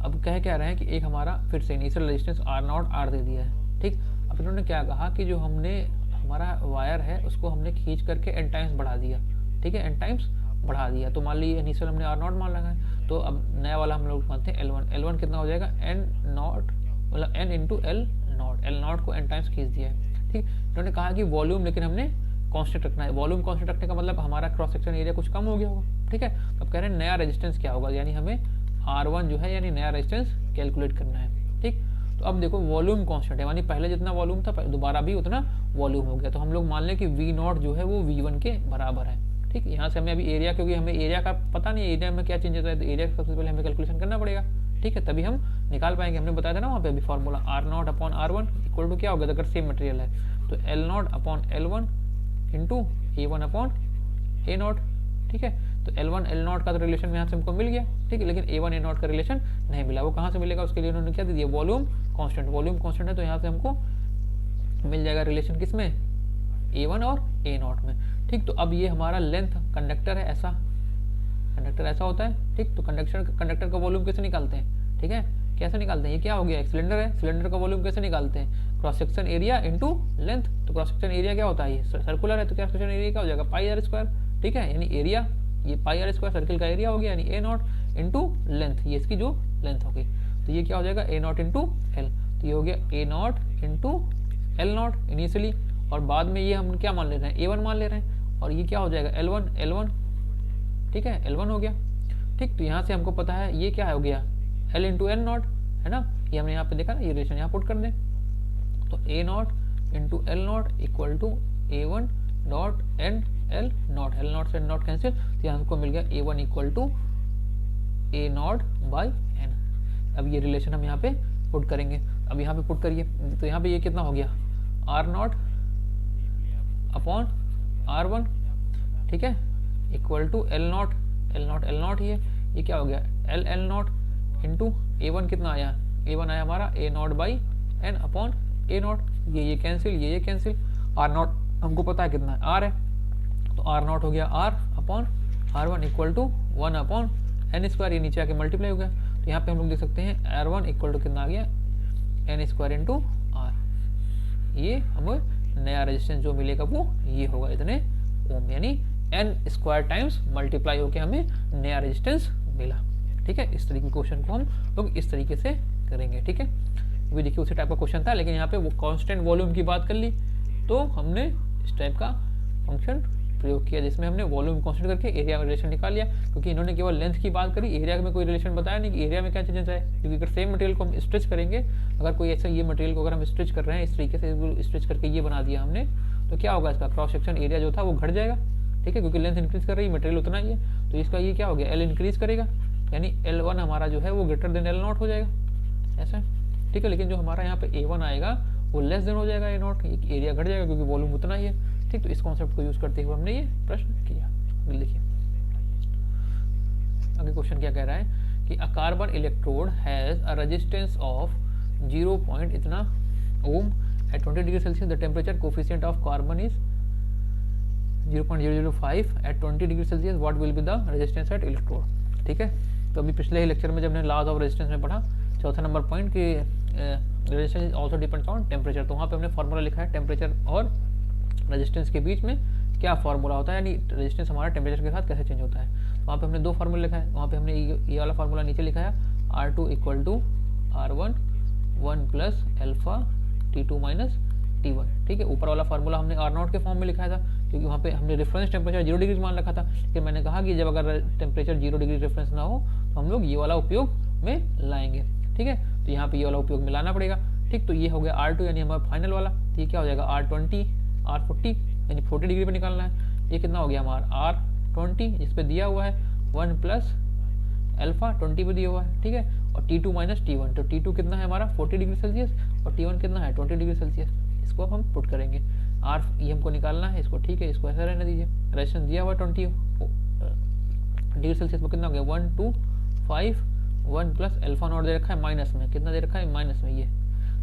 अब कह रहे हैं कि एक हमारा फिर से initial resistance R naught R दे दिया है। ठीक, अब इन्होंने क्या कहा कि जो हमने हमारा वायर है उसको हमने खींच करके एन टाइम्स बढ़ा दिया। ठीक है, एन टाइम्स बढ़ा दिया, तो मान लीजिए इनिशियल हमने आर नॉट मान लगा है, तो अब नया वाला हम लोग मानते हैं L1। L1 कितना हो जाएगा, एन नॉट मतलब n into L naught, L naught को एन टाइम्स खींच दिया है। ठीक, इन्होंने कहा कि वॉल्यूम लेकिन हमने कांस्टेंट रखना है। वॉल्यूम कांस्टेंट रखने का मतलब हमारा क्रॉस सेक्शन एरिया कुछ कम हो गया होगा। ठीक है, अब कह रहे हैं नया रेजिस्टेंस क्या होगा, यानी हमें R1 जो है यानी नया रेजिस्टेंस कैलकुलेट करना है। ठीक, तो अब देखो वॉल्यूम कांस्टेंट है, यानी पहले जितना वॉल्यूम था दोबारा भी उतना वॉल्यूम हो गया, तो हम लोग मान लें कि V0 जो है वो V1 के बराबर है। ठीक, यहाँ से हमें अभी एरिया, क्योंकि हमें एरिया का पता नहीं है एरिया में क्या चेंज होता है, तो एरिया का सबसे पहले हमें कैलकुलेशन करना पड़ेगा। ठीक है, तभी हम निकाल पाएंगे। हमने बताया था ना वहाँ पे अभी formula R0 upon R1 equal to क्या होगा, अगर सेम मटेरियल है तो L0 upon L1 into A1 upon A0। ठीक है, तो L1 L0 का तो रिलेशन यहाँ से हमको मिल गया। ठीक है, लेकिन A1 A0 का रिलेशन नहीं मिला, वो कहाँ से मिलेगा, उसके लिए उन्होंने क्या दे दिया, वॉल्यूम कांस्टेंट। वॉल्यूम कांस्टेंट है तो यहाँ से हमको मिल जाएगा रिलेशन किसमें, A1 और A0 में। ठीक, तो अब ये हमारा लेंथ कंडक्टर है, ऐसा कंडक्टर ऐसा होता है। ठीक, तो कंडक्टर का वॉल्यूम कैसे निकालते हैं, ठीक है, कैसे निकालते हैं, ये क्या हो गया, एक सिलेंडर है, सिलेंडर का वॉल्यूम कैसे निकालते हैं, cross section area into length. तो क्रॉस सेक्शन एरिया क्या होता है, ये सर्कुलर है तो क्रॉस सेक्शन एरिया क्या हो जाएगा, पाई आर स्क्वायर। ठीक है, यानी एरिया ये पाई आर स्क्वायर सर्किल का एरिया हो गया, यानी A0 इंटू लेंथ, ये इसकी जो लेंथ होगी, तो ये क्या हो जाएगा A0 इंटू एल। तो ये हो गया A0 इंटू L0 इनिशियली, और बाद में ये हम क्या मान ले रहे हैं, A1 मान ले रहे हैं, और ये क्या हो जाएगा L1। ठीक है, L1 हो गया। ठीक, तो यहाँ से हमको पता है ये क्या हो गया, L इंटू L0 है ना, ये हमने यहाँ पे देखा ना, ये रिलेशन यहाँ पुट कर दें, तो A0 into L0 equal to A1 dot n L naught, L naught से नॉट कैंसिल, तो यहाँ हमको मिल गया A1 equal to A0 by N. अब ये रिलेशन हम यहाँ पे पुट करेंगे, अब यहाँ पे पुट करिए, तो यहाँ पे ये कितना हो गया, R0 अपॉन R1। ठीक है, इक्वल टू L0 ही है, ये क्या हो गया L0 इंटू A1 कितना आया, A1 आया हमारा A0 by N upon A0, ये कैंसिल, ये कैंसिल, R0 हमको पता है कितना है, R है, तो R0 हो गया R upon R1 equal to 1 upon n square, ये नीचे आके मल्टीप्लाई हो गया, तो यहाँ पे हम लोग देख सकते हैं R1 इक्वल टू कितना आ गया, एन स्क्वायर इंटू R। ये हमें नया रेजिस्टेंस जो मिलेगा वो ये होगा इतने ओम, यानी एन स्क्वायर टाइम्स मल्टीप्लाई होकर हमें नया रेजिस्टेंस मिला। ठीक है, इस तरीके के क्वेश्चन को हम लोग इस तरीके से करेंगे। ठीक है, अभी देखिए उसी टाइप का क्वेश्चन था, लेकिन यहाँ पे वो कांस्टेंट वॉल्यूम की बात कर ली, तो हमने इस टाइप का फंक्शन प्रयोग किया जिसमें हमने वॉल्यूम कांस्टेंट करके एरिया में रिलेशन निकाल लिया, क्योंकि इन्होंने केवल लेंथ की बात करी, एरिया में कोई रिलेशन बताया नहीं कि एरिया में क्या चेंजेस है, क्योंकि अगर सेम मटेरियल को हम स्ट्रेच करेंगे, अगर कोई ऐसा ये मटेरियल को अगर हम स्ट्रेच कर रहे हैं इस तरीके से स्ट्रेच करके ये बना दिया हमने, तो क्या होगा, इसका क्रॉस सेक्शन एरिया जो था वो घट जाएगा। ठीक है, क्योंकि लेंथ इंक्रीज कर रही है, मटेरियल उतना ही है, तो इसका ये क्या हो गया, एल इंक्रीज करेगा, यानी L1 हमारा जो है वो ग्रेटर देन L0 हो जाएगा ऐसा। ठीक है, लेकिन जो हमारा यहाँ पे A1 आएगा वो लेस देन हो जाएगा A0, एरिया घट जाएगा क्योंकि वॉल्यूम उतना ही है। ठीक, तो इस कॉन्सेप्ट को यूज करते हुए हमने ये प्रश्न किया। देखिए आगे क्वेश्चन क्या कह रहा है कि a carbon electrode has a resistance of 0 point इतना ohm at 20 degree Celsius, the temperature coefficient of carbon is 0.005 at 20 degree Celsius, what will be the resistance at electrode. ठीक है, तो अभी पिछले ही लेक्चर में जब हमने लॉज ऑफ रेजिस्टेंस में पढ़ा, चौथा नंबर पॉइंट कि resistance is also depends on temperature, तो वहाँ पे हमने फार्मूला लिखा है टेम्परेचर और रेजिस्टेंस के बीच में क्या फार्मूला होता है, यानी रेजिस्टेंस हमारा टेम्परेचर के साथ कैसे चेंज होता है। वहाँ पे हमने दो फार्मूला लिखा है, वहाँ पे हमने ये वाला फार्मूला नीचे लिखा है, R2 equal to R1 1 plus alpha T2 minus T1। ठीक है, ऊपर वाला फार्मूला हमने R0 के फॉर्म में लिखा था, क्योंकि वहाँ पे हमने रेफरेंस टेम्परेचर 0 डिग्री मान रखा था, कि मैंने कहा कि जब अगर टेम्परेचर 0 डिग्री रेफरेंस ना हो तो हम लोग ये वाला उपयोग में लाएंगे। ठीक है, तो यहाँ पे ये वाला उपयोग में लाना पड़ेगा। ठीक, तो ये हो गया R2 यानी हमारा फाइनल वाला, तो ये क्या हो जाएगा R20 R40 यानी 40 डिग्री पे निकालना है। ये कितना हो गया हमारा R20 जिस पे दिया हुआ है 1 प्लस अल्फा 20 पे दिया हुआ है। ठीक है, और T2 माइनस T1, तो T2 कितना है हमारा 40 डिग्री सेल्सियस और T1 कितना है 20 डिग्री सेल्सियस। इसको अब हम पुट करेंगे, R ये हमको निकालना है, इसको ठीक है इसको ऐसा रहने दीजिए। रेजिस्टेंस दिया हुआ 20 डिग्री सेल्सियस में कितना हो गया 1 2 5 1 प्लस अल्फा नॉट दे रखा है माइनस में, कितना दे रखा है माइनस में, ये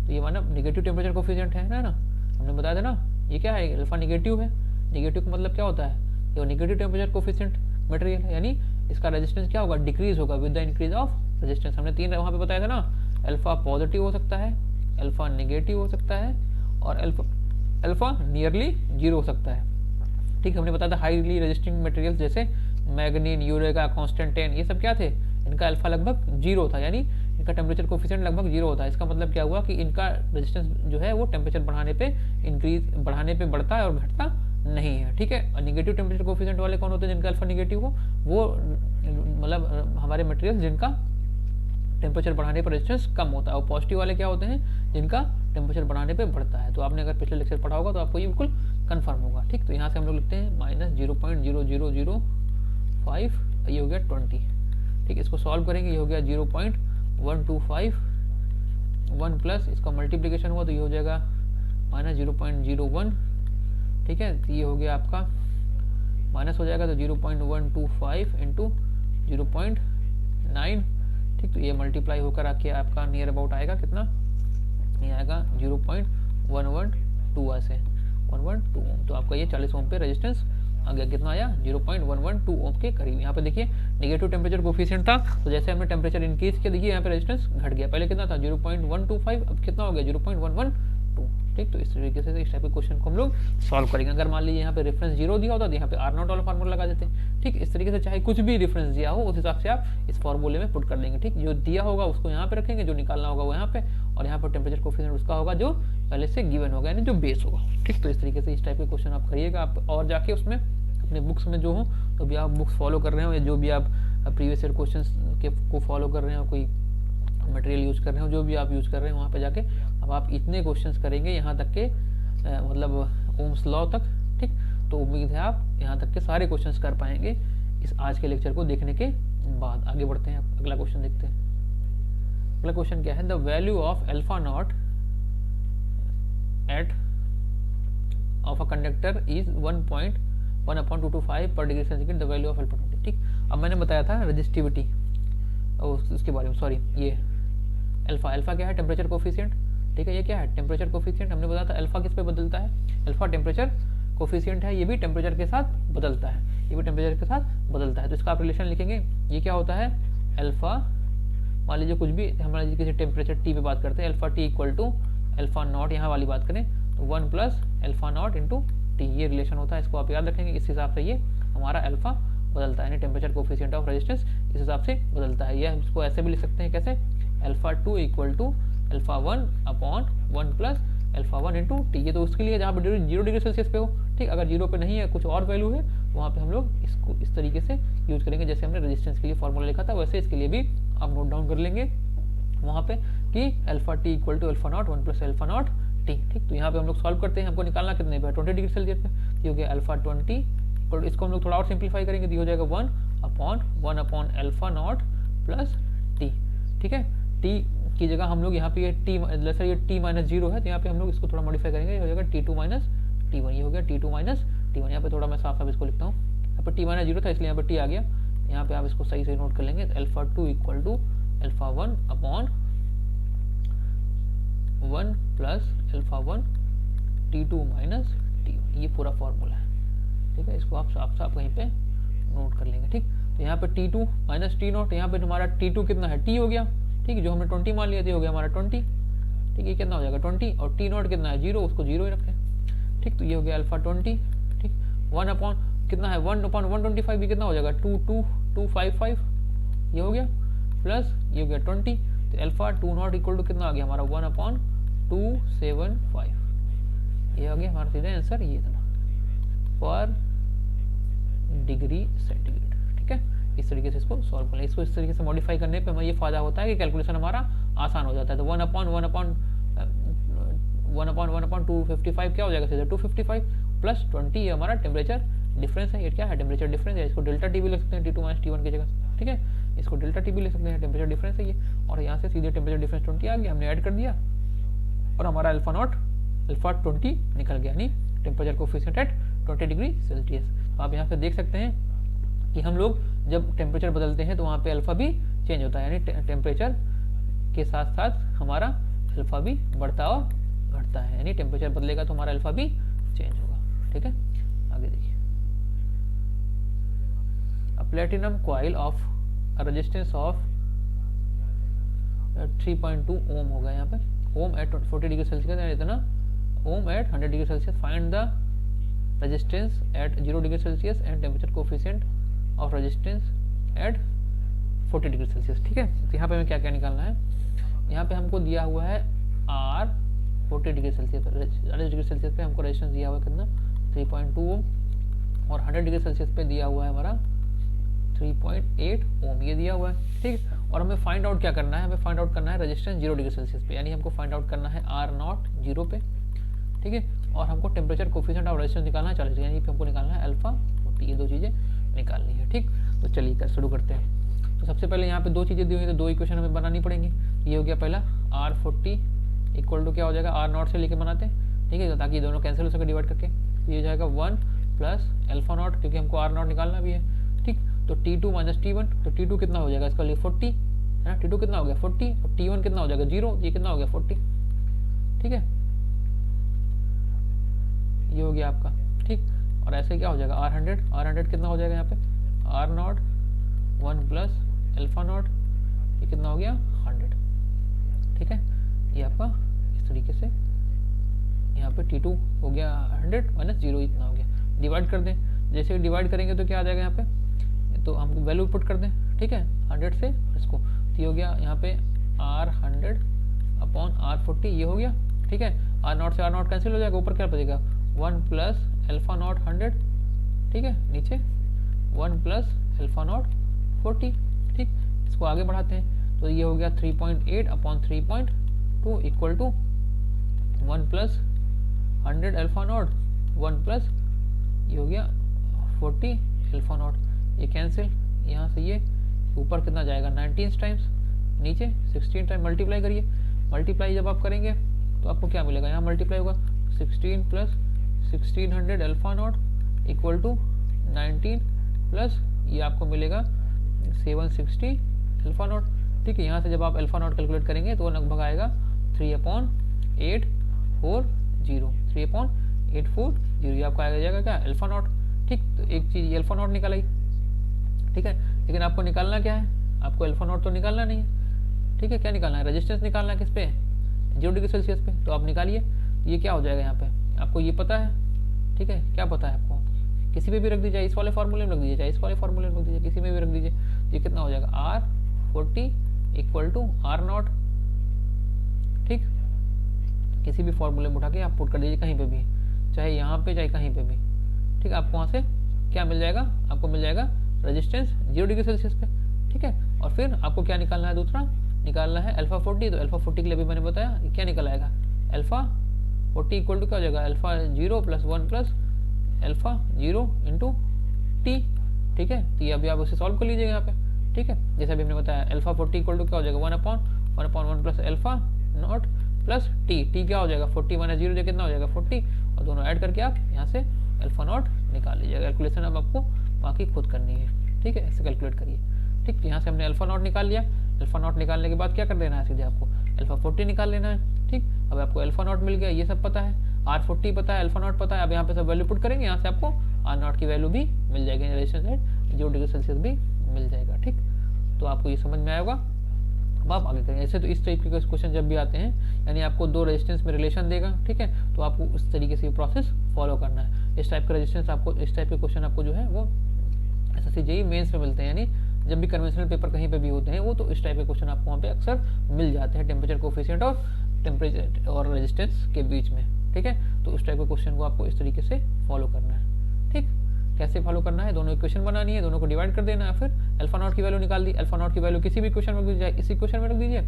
तो ये माना नेगेटिव टेम्परेचर कोफिशिएंट है ना, हमने बताया था ना, ये क्या है अल्फा नेगेटिव है। नेगेटिव का मतलब क्या होता है, ये नेगेटिव टेम्परेचर कोफिशिएंट मटेरियल है, यानी इसका रेजिस्टेंस क्या होगा, डिक्रीज होगा with the increase of resistance. हमने 3 वहाँ पे बताया था ना, अल्फा पॉजिटिव हो सकता है, अल्फा नेगेटिव हो सकता है, और अल्फा नियरली 0 हो सकता है। ठीक, हमने बताया था हाईली रेजिस्टिंग मटेरियल्स जैसे मैग्नीन, यूरेका, कॉन्स्टेंटेन, ये सब क्या थे, इनका अल्फा लगभग 0 था, यानी इनका टेम्परेचर कोफिशिएंट लगभग 0 होता है। इसका मतलब क्या हुआ कि इनका रेजिस्टेंस जो है वो टेम्परेचर बढ़ाने पे बढ़ता है और घटता नहीं है। ठीक है, नेगेटिव टेम्परेचर कोफिशिएंट वाले कौन होते हैं, जिनका अल्फा नेगेटिव हो, वो मतलब हमारे मटेरियल जिनका टेम्परेचर बढ़ाने पर रेजिस्टेंस कम होता है, और पॉजिटिव वाले क्या होते हैं, जिनका टेम्परेचर बढ़ाने पे बढ़ता है। तो आपने अगर पिछले लेक्चर पढ़ा होगा तो आपको ये बिल्कुल कंफर्म होगा। ठीक, तो यहाँ से हम लोग लिखते हैं -0.0005, ये हो गया 20। ठीक, इसको सॉल्व करेंगे, ये हो गया 0.125, 1 प्लस इसका मल्टीप्लीकेशन हुआ तो ये हो जाएगा -0.01। ठीक है, तो ये हो गया आपका माइनस हो जाएगा तो 0.125 इंटू 0.9। ठीक, तो ये मल्टीप्लाई होकर आके आपका नियर अबाउट आएगा कितना, ये आएगा 0.112 ऐसे 112 ओम। तो आपका ये 40 ओम पे रेजिस्टेंस आ गया, कितना आया 0.112 ओम के करीब। यहाँ पे देखिए नेगेटिव टेम्परेचर कोफिशिएंट था, तो जैसे हमने टेम्परेचर इंक्रीज किया, देखिए यहाँ पे रेजिस्टेंस घट गया, पहले कितना था 0.125, अब कितना हो गया 0.112। ठीक, तो इस तरीके से इस टाइप के क्वेश्चन को हम लोग सॉल्व करेंगे। अगर मान लीजिए यहाँ पे रेफरेंस 0 दिया होता तो यहाँ पे R0 वाला फार्मूला लगा देते हैं। ठीक, इस तरीके से चाहे कुछ भी रेफरेंस दिया हो उस हिसाब से आप इस फार्मूले में पुट कर देंगे। ठीक, जो दिया होगा उसको यहाँ पे रखेंगे, जो निकालना होगा वो यहाँ पे, और यहाँ पर टेम्परेचर कोफिशिएंट उसका होगा जो पहले से गिवन होगा, यानी जो बेस होगा। ठीक, तो इस तरीके से इस टाइप के क्वेश्चन आप करिएगा। आप और जाके उसमें अपने बुक्स में जो हो, तो भी आप बुक्स फॉलो कर रहे हो या जो भी आप प्रीवियस ईयर क्वेश्चन को फॉलो कर रहे हो, कोई मटेरियल यूज कर रहे हो, जो भी आप यूज कर रहे हैं, वहाँ पे जाके अब आप इतने क्वेश्चंस करेंगे यहाँ तक के मतलब ओम्स लॉ तक। ठीक, तो उम्मीद है आप यहाँ तक के सारे क्वेश्चंस कर पाएंगे इस आज के लेक्चर को देखने के बाद। आगे बढ़ते हैं, अगला क्वेश्चन देखते हैं। अगला क्वेश्चन क्या है, the value of alpha not at of a conductor is 1.1/225 पर degree centigrade, the value of alpha not. ठीक, अब मैंने बताया था रेजिस्टिविटी उसके बारे में, सॉरी ये अल्फा क्या है, टेम्परेचर कोफिशिएंट। ठीक है, ये क्या है, टेम्परेचर कोफिशिएंट। हमने बताया था अल्फा किस पे बदलता है, अल्फा टेम्परेचर कोफिशिएंट है, ये भी टेम्परेचर के साथ बदलता है, ये भी टेम्परेचर के साथ बदलता है। तो इसका आप रिलेशन लिखेंगे, ये क्या होता है, अल्फा मान लीजिए कुछ भी हमारे किसी टेम्परेचर टी पे बात करते हैं, alpha T equal to alpha naught, यहाँ वाली बात करें तो 1 plus alpha naught into T, ये रिलेशन होता है। इसको आप याद रखेंगे, इस हिसाब से ये हमारा अल्फा बदलता है, यानी टेम्परेचर कोफिशिएंट ऑफ रेजिस्टेंस इस हिसाब से बदलता है। यह इसको ऐसे भी लिख सकते हैं, कैसे, alpha 2 equal to alpha 1 upon 1 plus alpha 1 into T. ये तो उसके लिए जहाँ पर 0 डिग्री सेल्सियस पे हो। ठीक, अगर 0 पे नहीं है, कुछ और वैल्यू है, तो वहाँ पे हम लोग इसको इस तरीके से यूज करेंगे, जैसे हमने रेजिस्टेंस के लिए फॉर्मूला लिखा था, वैसे इसके लिए भी आप नोट डाउन कर लेंगे वहाँ पे कि alpha T equal to alpha naught 1 plus alpha naught T. ठीक, तो यहाँ पे हम लोग सॉल्व करते हैं, हमको निकालना कितने पे, 20 डिग्री सेल्सियस पे, ये हो गया अल्फा 20। इसको हम लोग थोड़ा और सिंप्लीफाई करेंगे तो हो जाएगा 1 upon alpha not plus T. ठीक है, टी की जगह हम लोग यहाँ पे ये टी, जैसे ये टी माइनस 0 है, तो यहाँ पे हम लोग इसको थोड़ा मॉडिफाई करेंगे, हो जाएगा T2 माइनस T1, ये हो गया T2 माइनस T1। यहाँ पे थोड़ा मैं साफ इसको लिखता हूँ, यहाँ पे टी माइनस 0 था इसलिए यहाँ पे टी आ गया, यहाँ पे आप इसको सही से नोट कर लेंगे, alpha 2 equal to alpha 1 upon 1 plus alpha 1 T2 minus T1, ये पूरा फॉर्मूला है। ठीक है, इसको आप साफ कहीं पे नोट कर लेंगे। ठीक, तो यहाँ पे T2 माइनस टी नॉट, यहाँ पे हमारा T2 कितना है, T हो गया। ठीक है, जो हमने 20 मान लिया था हो गया हमारा 20। ठीक, ये कितना हो जाएगा 20, और टी नॉट कितना है 0, उसको 0 ही रखें। ठीक, तो ये हो गया अल्फा 20। ठीक, 1 अपॉन कितना है 1 अपॉन 125 भी कितना हो जाएगा 22255, ये हो गया, प्लस ये हो गया 20, तो अल्फा 2 नॉट इक्वल टू कितना आ गया हमारा 1 अपॉन 275, ये हो गया हमारा सीधा आंसर, ये इतना पर डिग्री सेंटीग्रेड। ठीक है, इस तरीके से इसको सॉल्व कर लें। इसको इस तरीके से मॉडिफाई करने पे हमें ये फायदा होता है कि कैलकुलेशन हमारा आसान हो जाता है। तो 1 अपॉन 255 क्या हो जाएगा, सीधा 255 प्लस 20, ये हमारा टेम्परेचर डिफरेंस है। ये क्या है, टेम्परेचर डिफरेंस है, इसको डेल्टा टी भी लिख सकते हैं, T2 माइनस T1 की जगह। ठीक है, इसको डेल्टा टी भी लिख सकते हैं, टेम्परेचर डिफरेंस है ये, और यहाँ से सीधे टेम्परेचर डिफरेंस 20 आ गया, हमने ऐड कर दिया और हमारा अल्फा नॉट अल्फा 20 निकल गया, यानी temperature coefficient at 20 degree Celsius. तो आप यहाँ से देख सकते हैं कि हम लोग जब टेम्परेचर बदलते हैं तो वहाँ पे अल्फा भी चेंज होता है, यानी टेम्परेचर के साथ साथ हमारा अल्फा भी बढ़ता और घटता है, यानी टेम्परेचर बदलेगा तो हमारा अल्फा भी चेंज होगा। ठीक है, आगे देखिए platinum coil of resistance of 3.2 ohm होगा यहाँ पे, ohm at 40 degree Celsius and इतना ohm at 100 degree Celsius, find the resistance at 0 degree Celsius and temperature coefficient of resistance at 40 degree Celsius. ठीक है, तो यहाँ पे हमें क्या क्या निकालना है, यहाँ पे हमको दिया हुआ है R 40 degree Celsius, 40 degree Celsius पे हमको रेजिस्टेंस दिया हुआ है कितना 3.2 ओम, और 100 डिग्री सेल्सियस पे दिया हुआ है हमारा 3.8 ओम, ये दिया हुआ है। ठीक, और हमें फाइंड आउट क्या करना है, हमें फाइंड आउट करना है रेजिस्टेंस 0 डिग्री सेल्सियस पे, यानी हमको फाइंड आउट करना है R0 0 पे। ठीक है, और हमको टेम्परेचर कोफिशिएंट ऑफ रेजिस्टेंस निकालना है 40, यानी हमको निकालना है अल्फा 40, ये दो चीज़ें निकालनी है। ठीक, तो चलिए शुरू करते हैं। तो सबसे पहले यहाँ पे दो चीज़ें दी हुई है, तो दो इक्वेशन हमें बनानी पड़ेंगी। ये हो गया पहला R40 इक्वल टू क्या हो जाएगा R0 से लेके बनाते हैं। ठीक है, ताकि दोनों कैंसिल हो सके डिवाइड करके, तो ये जाएगा 1 प्लस अल्फा नॉट, क्योंकि हमको R0 निकालना भी है। ठीक, तो T2 माइनस T1, तो T2 कितना हो जाएगा इसका लिए 40 है ना, T2 कितना हो गया 40, और T1 कितना हो जाएगा 0, ये कितना हो गया 40। ठीक है, ये हो गया आपका। ठीक, और ऐसे क्या हो जाएगा R100 कितना हो जाएगा यहाँ पे R0 1 प्लस अल्फा नॉट, ये कितना हो गया 100। ठीक है, ये आपका इस तरीके से यहाँ पे T2 हो गया 100 माइनस 0, इतना हो गया। डिवाइड कर दें, जैसे डिवाइड करेंगे तो क्या आ जाएगा यहाँ पे, तो हम वैल्यू पुट कर दें। ठीक है, 100 से इसको, तो ये हो गया यहाँ पे R100 अपॉन R40, ये हो गया। ठीक है, R0 से R0 कैंसिल हो जाएगा, ऊपर क्या बचेगा 1 प्लस अल्फा नॉट 100। ठीक है, नीचे 1 प्लस अल्फा नॉट 40। ठीक, इसको आगे बढ़ाते हैं, तो ये हो गया 3.8 upon 3.2 equal to 1 plus 100 alpha naught 1 plus ये हो गया 40 अल्फा नॉट, ये कैंसिल, यहाँ से ये ऊपर कितना जाएगा 19 टाइम्स, नीचे 16 टाइम मल्टीप्लाई करिए। मल्टीप्लाई जब आप करेंगे तो आपको क्या मिलेगा, यहाँ मल्टीप्लाई होगा 16 plus 1600 alpha naught equal to 19 plus ये आपको मिलेगा 760 अल्फा नॉट। ठीक है, यहाँ से जब आप अल्फा नॉट कैलकुलेट करेंगे तो लगभग आएगा 3/840, 3/840, ये आपका आ जाएगा क्या अल्फा नॉट। ठीक, तो एक चीज़ ये अल्फा नॉट निकाल आई। ठीक है, लेकिन आपको निकालना क्या है, आपको अल्फा नॉट तो निकालना नहीं है। ठीक है, क्या निकालना है, रेजिस्टेंस निकालना है किस पे 0 डिग्री सेल्सियस पे, तो आप निकालिए। ये क्या हो जाएगा यहाँ पे, आपको ये पता है। ठीक है, क्या पता है आपको, किसी पे भी रख दीजिए, इस वाले फार्मूले में रख दीजिए, चाहे इस वाले फार्मूले में रख दीजिए, किसी में भी रख दीजिए। ये कितना हो जाएगा R40 इक्वल टू R0। ठीक, किसी भी फॉर्मूले में उठा के आप पुट कर दीजिए, कहीं पे भी, चाहे यहाँ पे चाहे कहीं पे भी। ठीक, आपको वहाँ से क्या मिल जाएगा, आपको मिल जाएगा रेजिस्टेंस 0 डिग्री सेल्सियस पे। ठीक है, और फिर आपको क्या निकालना है, दूसरा निकालना है अल्फा 40, तो अल्फा 40 के लिए भी मैंने बताया क्या निकल आएगा, अल्फा 40 इक्वल टू क्या हो जाएगा alpha 0 plus 1 plus alpha 0 into T. ठीक है, तो ये अभी आप उसे सॉल्व कर लीजिएगा यहाँ पे। ठीक है, जैसे अभी हमने बताया अल्फा 40 इक्वल टू क्या हो जाएगा 1/1 plus alpha not plus T. T क्या हो जाएगा 40 माइनस 0 जो कितना हो जाएगा 40, और दोनों ऐड करके आप यहाँ से अल्फा नॉट निकाल लीजिएगा। कैलकुलेशन अब आपको बाकी खुद करनी है। ठीक है, ऐसे कैलकुलेट करिए। ठीक, तो यहाँ से हमने अल्फा नॉट निकाल लिया। अल्फा नॉट निकालने के बाद क्या कर देना है, सीधे आपको अल्फा 40 निकाल लेना है। ठीक, अब आपको अल्फा नॉट मिल गया, ये सब पता है, R40 पता है, अल्फा नॉट पता है। अब यहाँ पे सब वैल्यू पुट करेंगे, यहाँ से आपको R0 की वैल्यू भी मिल जाएगी, रेजिस्टेंस एट 0 डिग्री सेल्सियस भी मिल जाएगा। ठीक, तो आपको ये समझ में आएगा। अब आप आगे करेंगे। ऐसे तो इस टाइप के क्वेश्चन जब भी आते हैं, यानी आपको दो रेजिस्टेंस में रिलेशन देगा। ठीक है, तो आपको उस तरीके से प्रोसेस फॉलो करना है। इस टाइप का रेजिस्टेंस आपको, इस टाइप के क्वेश्चन आपको जो है वो SSC JEE मेंस में मिलते हैं, यानी जब भी कन्वेंशनल पेपर कहीं पे भी होते हैं वो, तो इस टाइप के क्वेश्चन आपको वहाँ पे अक्सर मिल जाते हैं, टेम्परेचर कोफिशिएंट और टेम्परेचर और रेजिस्टेंस के बीच में। ठीक है, तो उस टाइप के क्वेश्चन को आपको इस तरीके से फॉलो करना है। ठीक, कैसे फॉलो करना है, दोनों इक्वेशन बनानी है, दोनों को डिवाइड कर देना है, फिर अल्फा नॉट की वैल्यू निकाल दी। अल्फा नॉट की वैल्यू किसी भी इक्वेशन में रख दीजिए, इस इक्वेशन में रख दीजिए,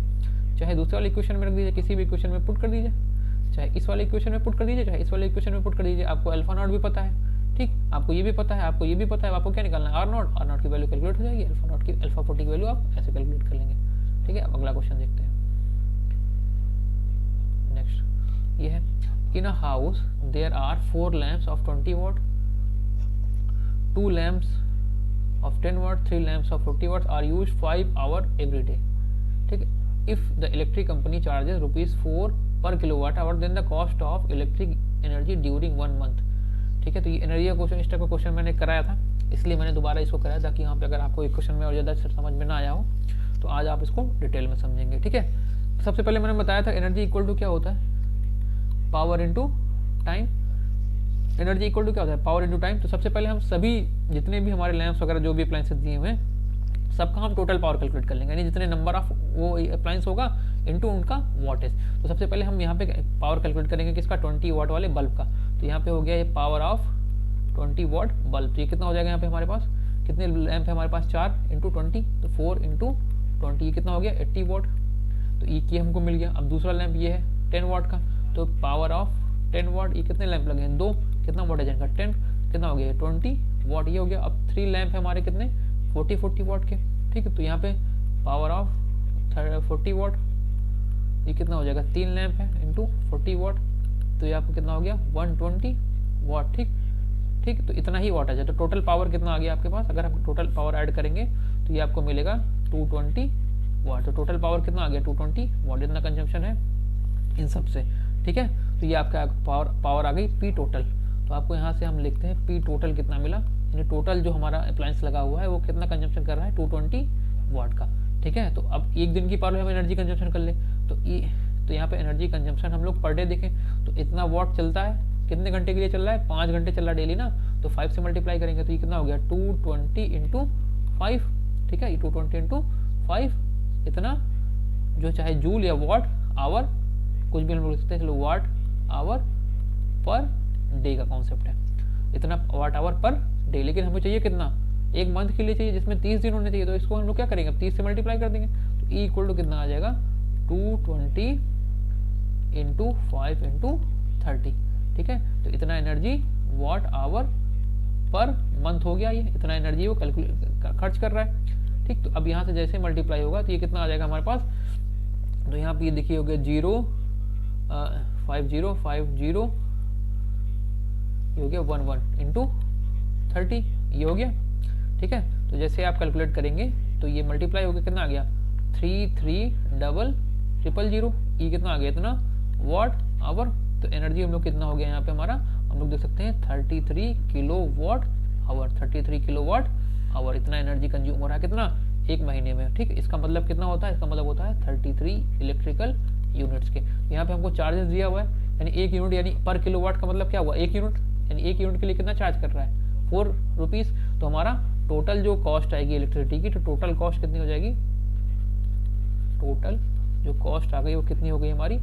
चाहे दूसरे वाले इक्वेशन में रख दीजिए, किसी भी इक्वेशन में पुट कर दीजिए, चाहे इस वाले इक्वेशन में पुट कर दीजिए, चाहे इस वाले इक्वेशन में पुट कर दीजिए। आपको अल्फा नॉट भी पता है। ठीक, आपको ये भी पता है, आपको ये भी पता है, आपको क्या निकालना है R नॉट की वैल्यू कैलकुलेट हो जाएगी, अल्फा नॉट की, अल्फा 40 की वैल्यू आप ऐसे कैलकुलेट कर लेंगे। ठीक है, अब अगला क्वेश्चन देखते हैं। नेक्स्ट ये है, in a house there are 4 lamps of 20 watt, 2 lamps of 10 watt, 3 lamps of 50 watts are used 5 hours every day. ठीक है, if the electric company charges ₹4 per kilowatt hour, then the cost of electric energy during 1 month. ठीक है, तो ये energy का question, इस type का question मैंने कराया था, इसलिए मैंने दोबारा इसको कराया ताकि यहाँ पे अगर आपको एक क्वेश्चन में और ज़्यादा समझ में ना आया हो तो आज आप इसको डिटेल में समझेंगे। ठीक है, सबसे पहले मैंने बताया था एनर्जी इक्वल टू क्या होता है, power into time. Energy equal to क्या होता है, पावर इनटू टाइम। तो सबसे पहले हम सभी जितने भी हमारे लैंप्स वगैरह जो भी अप्लायंसेस दिए हुए हैं सबका हम टोटल पावर कैलकुलेट कर लेंगे, यानी जितने नंबर ऑफ वो अप्लायंस होगा इनटू उनका वाटेज। तो सबसे पहले हम यहाँ पे पावर कैलकुलेट करेंगे किसका, 20 वाट वाले बल्ब का। तो यहाँ पे हो गया ये पावर ऑफ 20 वाट बल्ब। तो ये कितना हो जाएगा, यहाँ पे हमारे पास कितने लैंप है हमारे पास, 4 इंटू 20, तो 4 इंटू 20 ये कितना हो गया, 80 वाट। तो ये हमको मिल गया। अब दूसरा लैंप ये है 10 वाट का, तो पावर ऑफ 10 वाट, ये कितने लैंप लगे हैं, 2, कितना वाटेज है इनका, 10, कितना हो गया 20 वाट, ये हो गया। अब 3 लैंप है हमारे कितने, 40 वाट के। ठीक है, तो यहाँ पे पावर ऑफ 40 वाट, ये कितना हो जाएगा, 3 लैंप है इंटू 40 वाट, तो ये आपको कितना हो गया 120 वाट। ठीक, तो इतना ही वाट है। तो टोटल पावर कितना आ गया आपके पास, अगर हम टोटल पावर ऐड करेंगे तो ये आपको मिलेगा 220 वाट। तो टोटल पावर कितना आ गया 220 वाट, इतना कंजम्पशन है इन सब से। ठीक है, तो ये आपका पावर आ गई पी टोटल। तो आपको यहाँ से हम लिखते हैं पी टोटल कितना मिला, यानी टोटल जो हमारा अप्लायंस लगा हुआ है वो कितना कंजम्पशन कर रहा है 220 वाट का। ठीक है, तो अब एक दिन की पावर हम एनर्जी कंजम्पशन कर ले तो यहाँ पे एनर्जी कंजम्पशन हम लोग पर डे देखें तो इतना वाट चलता है, कितने घंटे के लिए चल रहा है, 5 घंटे चल रहा है डेली ना, तो 5 से मल्टीप्लाई करेंगे तो ये कितना हो गया 220 इंटू 5। ठीक है, ये 220 इंटू 5, इतना जो चाहे जूल या वाट आवर कुछ भी हम बोल सकते हैं, चलो वाट आवर पर डे का कॉन्सेप्ट है, इतना वाट आवर पर डे। लेकिन हमें चाहिए कितना, एक मंथ के लिए चाहिए जिसमें 30 दिन होने चाहिए, तो इसको हम लोग क्या करेंगे, 30 से मल्टीप्लाई कर देंगे। तो ई इक्वल टू कितना आ जाएगा 220 इंटू 5 इंटू 30। ठीक है, तो इतना energy watt hour per month हो गया, ये इतना एनर्जी वो खर्च कर रहा है। ठीक, तो अब यहाँ से जैसे मल्टीप्लाई होगा तो ये कितना आ जाएगा हमारे पास, तो यहाँ पे ये देखिए हो गया 5050 ये हो गया 11 इंटू 30, ये हो गया। ठीक है, तो जैसे आप कैलकुलेट करेंगे तो ये मल्टीप्लाई हो गया, कितना आ गया 330000, ये कितना आ गया इतना वाट आवर। तो एनर्जी हम लोग कितना हो गया यहाँ पे हमारा, हम लोग देख सकते हैं 33 kilowatt hour, 33 kilowatt hour, इतना एनर्जी कंज्यूम हो रहा है कितना, एक महीने में। ठीक, इसका मतलब कितना होता है, इसका मतलब होता है 33 इलेक्ट्रिकल यूनिट्स के। यहाँ पे हमको चार्जेस दिया हुआ है, यानी 1 यूनिट यानी पर किलो वाट का मतलब क्या हुआ, 1 यूनिट, यानी 1 यूनिट के लिए कितना चार्ज कर रहा है 4 रुपीज़। तो हमारा टोटल जो कॉस्ट आएगी इलेक्ट्रिसिटी की, तो टोटल कॉस्ट कितनी हो जाएगी, टोटल जो कॉस्ट आ गई वो कितनी हो गई हमारी,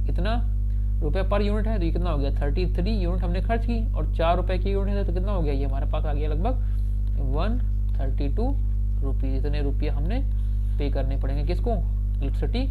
इतना रुपये पर यूनिट है, तो ये कितना हो गया 33 यूनिट हमने खर्च की, और 4 रुपये की यूनिट है तो कितना हो गया, ये हमारे पास आ गया लगभग 132 रुपीज़। इतने रुपये हमने पे करने पड़ेंगे किसको, इलेक्ट्रिसिटी